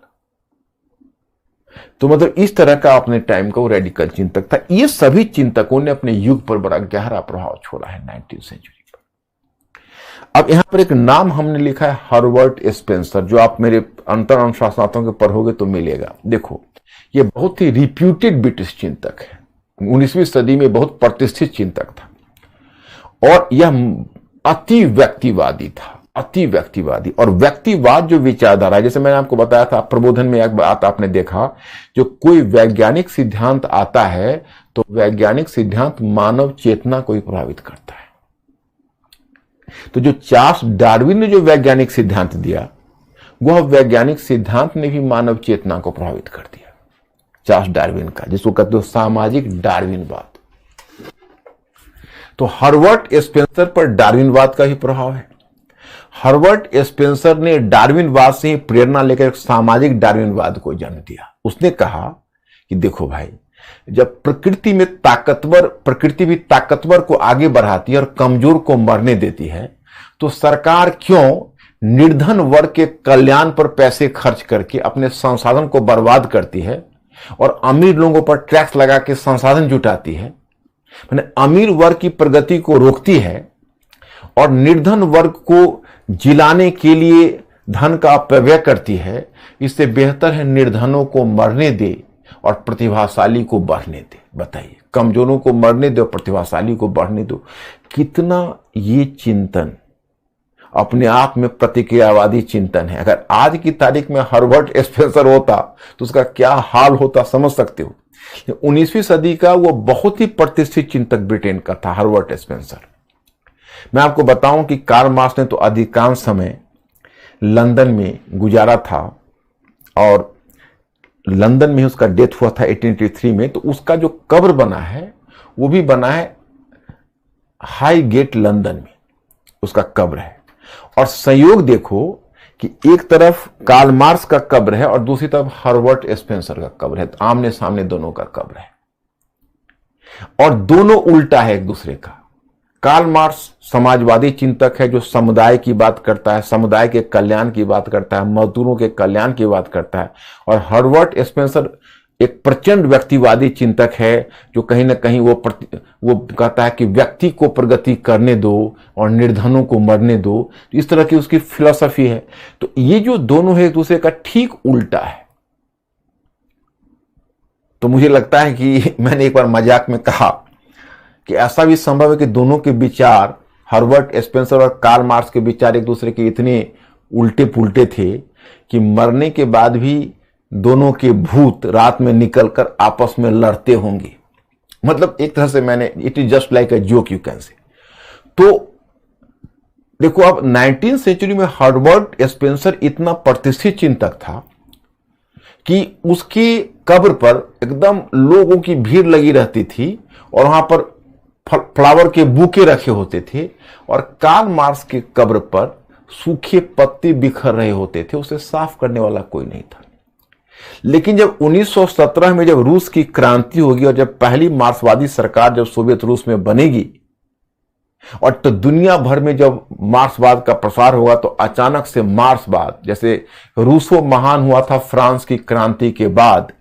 तो मतलब इस तरह का अपने टाइम का वो रेडिकल चिंतक था। ये सभी चिंतकों ने अपने युग पर बड़ा गहरा प्रभाव छोड़ा है 19वीं सेंचुरी पर। अब यहां पर एक नाम हमने लिखा है हर्बर्ट स्पेंसर, जो आप मेरे अंतर अनुशासनात्मक के पढ़ोगे तो मिलेगा। देखो, ये बहुत ही रिप्यूटेड ब्रिटिश चिंतक है, 19वीं सदी में बहुत प्रतिष्ठित चिंतक था, और यह अति व्यक्तिवादी था, अति व्यक्तिवादी। और व्यक्तिवाद जो विचारधारा, जैसे मैंने आपको बताया था, प्रबोधन में एक बात आपने देखा, जो कोई वैज्ञानिक सिद्धांत आता है तो वैज्ञानिक सिद्धांत मानव चेतना को ही प्रभावित करता है। तो जो चार्ल्स डार्विन ने जो वैज्ञानिक सिद्धांत दिया, वह वैज्ञानिक सिद्धांत ने भी मानव चेतना को प्रभावित कर दिया। चार्ल्स डार्विन का, जिसको कहते हो सामाजिक डार्विनवाद। तो हर्बर्ट स्पेंसर पर डार्विनवाद का ही प्रभाव है। हर्बर्ट स्पेंसर ने डार्विनवाद से ही प्रेरणा लेकर सामाजिक डार्विनवाद को जन्म दिया। उसने कहा कि देखो भाई, जब प्रकृति भी ताकतवर को आगे बढ़ाती है और कमजोर को मरने देती है, तो सरकार क्यों निर्धन वर्ग के कल्याण पर पैसे खर्च करके अपने संसाधन को बर्बाद करती है और अमीर लोगों पर टैक्स लगा के संसाधन जुटाती है, मैंने अमीर वर्ग की प्रगति को रोकती है, और निर्धन वर्ग को जिलाने के लिए धन का अपव्यय करती है, इससे बेहतर है निर्धनों को मरने दे और प्रतिभाशाली को बढ़ने दे। बताइए, कमजोरों को मरने दो, प्रतिभाशाली को बढ़ने दो। कितना ये चिंतन अपने आप में प्रतिक्रियावादी चिंतन है। अगर आज की तारीख में हर्बर्ट स्पेंसर होता तो उसका क्या हाल होता, समझ सकते हो। 19वीं सदी का वो बहुत ही प्रतिष्ठित चिंतक ब्रिटेन का था हर्बर्ट स्पेंसर। मैं आपको बताऊं कि कार्ल मार्क्स ने तो अधिकांश समय लंदन में गुजारा था और लंदन में उसका डेथ हुआ था 1883 में। तो उसका जो कब्र बना है वो भी बना है हाई गेट लंदन में, उसका कब्र है। और संयोग देखो कि एक तरफ कार्ल मार्क्स का कब्र है और दूसरी तरफ हर्बर्ट स्पेंसर का कब्र है। तो आमने सामने दोनों का कब्र है और दोनों उल्टा है एक दूसरे का। कार्ल मार्क्स समाजवादी चिंतक है जो समुदाय की बात करता है, समुदाय के कल्याण की बात करता है, मजदूरों के कल्याण की बात करता है। और हर्बर्ट स्पेंसर एक प्रचंड व्यक्तिवादी चिंतक है जो कहीं ना कहीं वो कहता है कि व्यक्ति को प्रगति करने दो और निर्धनों को मरने दो। इस तरह की उसकी फिलॉसफी है। तो ये जो दोनों है एक दूसरे का ठीक उल्टा है। तो मुझे लगता है कि मैंने एक बार मजाक में कहा कि ऐसा भी संभव है कि दोनों के विचार, हर्बर्ट स्पेंसर और कार्ल मार्क्स के विचार एक दूसरे के इतने उल्टे पुल्टे थे कि मरने के बाद भी दोनों के भूत रात में निकलकर आपस में लड़ते होंगे। मतलब एक तरह से मैंने, it is just like a joke you can say. तो देखो, अब 19वीं सेंचुरी में हर्बर्ट स्पेंसर इतना प्रतिष्ठित चिंतक था कि उसकी कब्र पर एकदम लोगों की भीड़ लगी रहती थी और वहां पर फ्लावर के बुके रखे होते थे। और कार्ल मार्क्स के कब्र पर सूखे पत्ते बिखर रहे होते थे, उसे साफ करने वाला कोई नहीं था। लेकिन जब 1917 में जब रूस की क्रांति होगी और जब पहली मार्क्सवादी सरकार जब सोवियत रूस में बनेगी और तो दुनिया भर में जब मार्क्सवाद का प्रसार होगा, तो अचानक से मार्क्सवाद, जैसे रूसो महान हुआ था फ्रांस की क्रांति के बाद,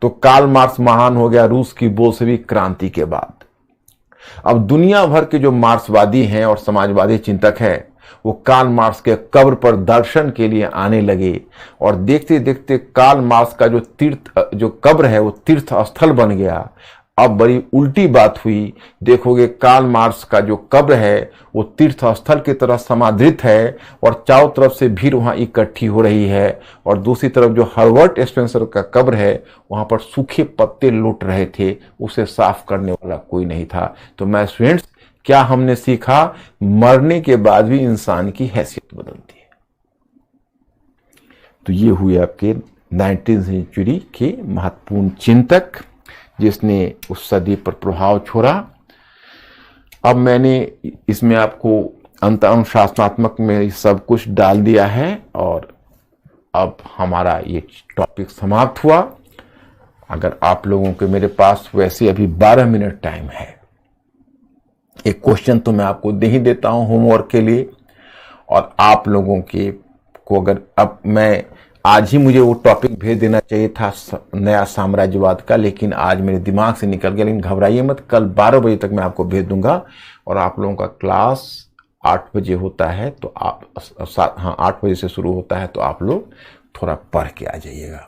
तो कार्ल मार्क्स महान हो गया रूस की बोल्शेविक क्रांति के बाद। अब दुनिया भर के जो मार्क्सवादी हैं और समाजवादी चिंतक हैं वो कार्ल मार्क्स के कब्र पर दर्शन के लिए आने लगे। और देखते देखते कार्ल मार्क्स का जो कब्र है वो तीर्थ स्थल बन गया। अब बड़ी उल्टी बात हुई, देखोगे कार्ल मार्क्स का जो कब्र है वो तीर्थ स्थल की तरह समादृत है और चारों तरफ से भीड़ वहां इकट्ठी हो रही है। और दूसरी तरफ जो हर्बर्ट स्पेंसर का कब्र है वहां पर सूखे पत्ते लुट रहे थे, उसे साफ करने वाला कोई नहीं था। तो मैं स्टूडेंट्स, क्या हमने सीखा? मरने के बाद भी इंसान की हैसियत बदलती है। तो ये हुए आपके 19वीं सेंचुरी के महत्वपूर्ण चिंतक जिसने उस सदी पर प्रभाव छोड़ा। अब मैंने इसमें आपको अंतरअनुशासनात्मक में सब कुछ डाल दिया है और अब हमारा ये टॉपिक समाप्त हुआ। अगर आप लोगों के मेरे पास वैसे अभी 12 मिनट टाइम है, एक क्वेश्चन तो मैं आपको दे ही देता हूं होमवर्क के लिए। और आप लोगों के को अगर अब मैं आज ही मुझे वो टॉपिक भेज देना चाहिए था नया साम्राज्यवाद का, लेकिन आज मेरे दिमाग से निकल गया। लेकिन घबराइए मत, कल 12 बजे तक मैं आपको भेज दूंगा। और आप लोगों का क्लास 8 बजे होता है, तो आप 8 बजे से शुरू होता है, तो आप लोग थोड़ा पढ़ के आ जाइएगा।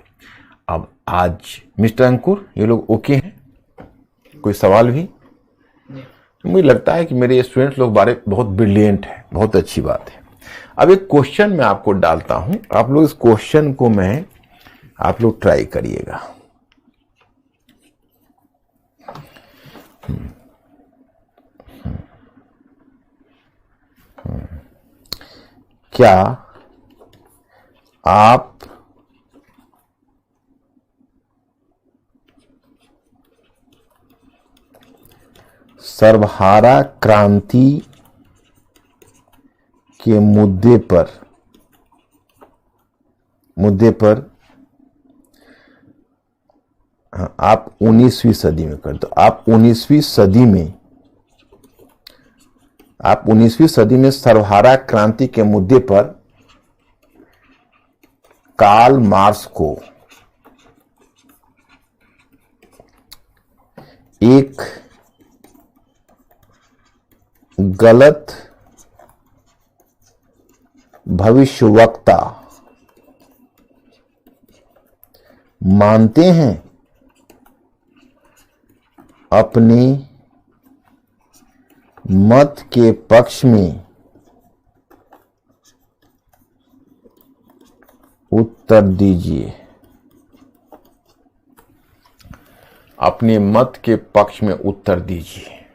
अब आज मिस्टर अंकुर, ये लोग ओके हैं? कोई सवाल भी? मुझे लगता है कि मेरे स्टूडेंट्स लोग बारे बहुत ब्रिलियंट है, बहुत अच्छी बात है। अब एक क्वेश्चन मैं आपको डालता हूं, आप लोग इस क्वेश्चन को आप लोग ट्राई करिएगा। क्या आप सर्वहारा क्रांति के मुद्दे पर आप 19वीं सदी में कर दो। आप 19वीं सदी में सर्वहारा क्रांति के मुद्दे पर कार्ल मार्क्स को एक गलत भविष्यवक्ता मानते हैं अपने मत के पक्ष में उत्तर दीजिए। अपने मत के पक्ष में उत्तर दीजिए।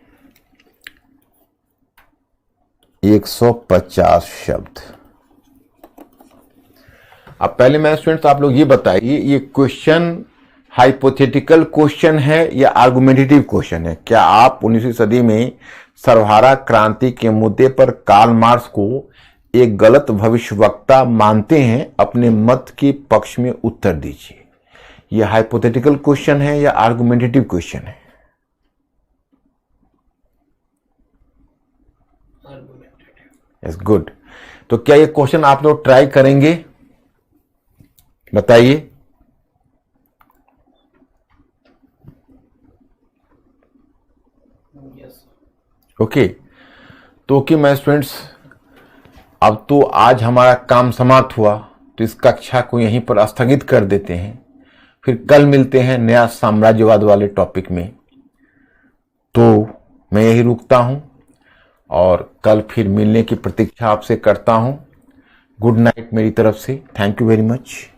150 शब्द। अब पहले मैं स्टूडेंट्स आप लोग ये बताइए, ये क्वेश्चन हाइपोथेटिकल क्वेश्चन है या आर्गुमेंटेटिव क्वेश्चन है? क्या आप 19वीं सदी में सर्वहारा क्रांति के मुद्दे पर कार्ल मार्क्स को एक गलत भविष्यवक्ता मानते हैं? अपने मत के पक्ष में उत्तर दीजिए। यह हाइपोथेटिकल क्वेश्चन है या आर्गुमेंटेटिव क्वेश्चन है? Yes, good. तो क्या ये क्वेश्चन आप लोग ट्राई करेंगे? बताइए। ओके, तो कि मैं स्टूडेंट्स अब तो आज हमारा काम समाप्त हुआ, तो इस कक्षा को यहीं पर स्थगित कर देते हैं। फिर कल मिलते हैं नया साम्राज्यवाद वाले टॉपिक में। तो मैं यही रुकता हूं और कल फिर मिलने की प्रतीक्षा आपसे करता हूं। गुड नाइट मेरी तरफ से। Thank you very much.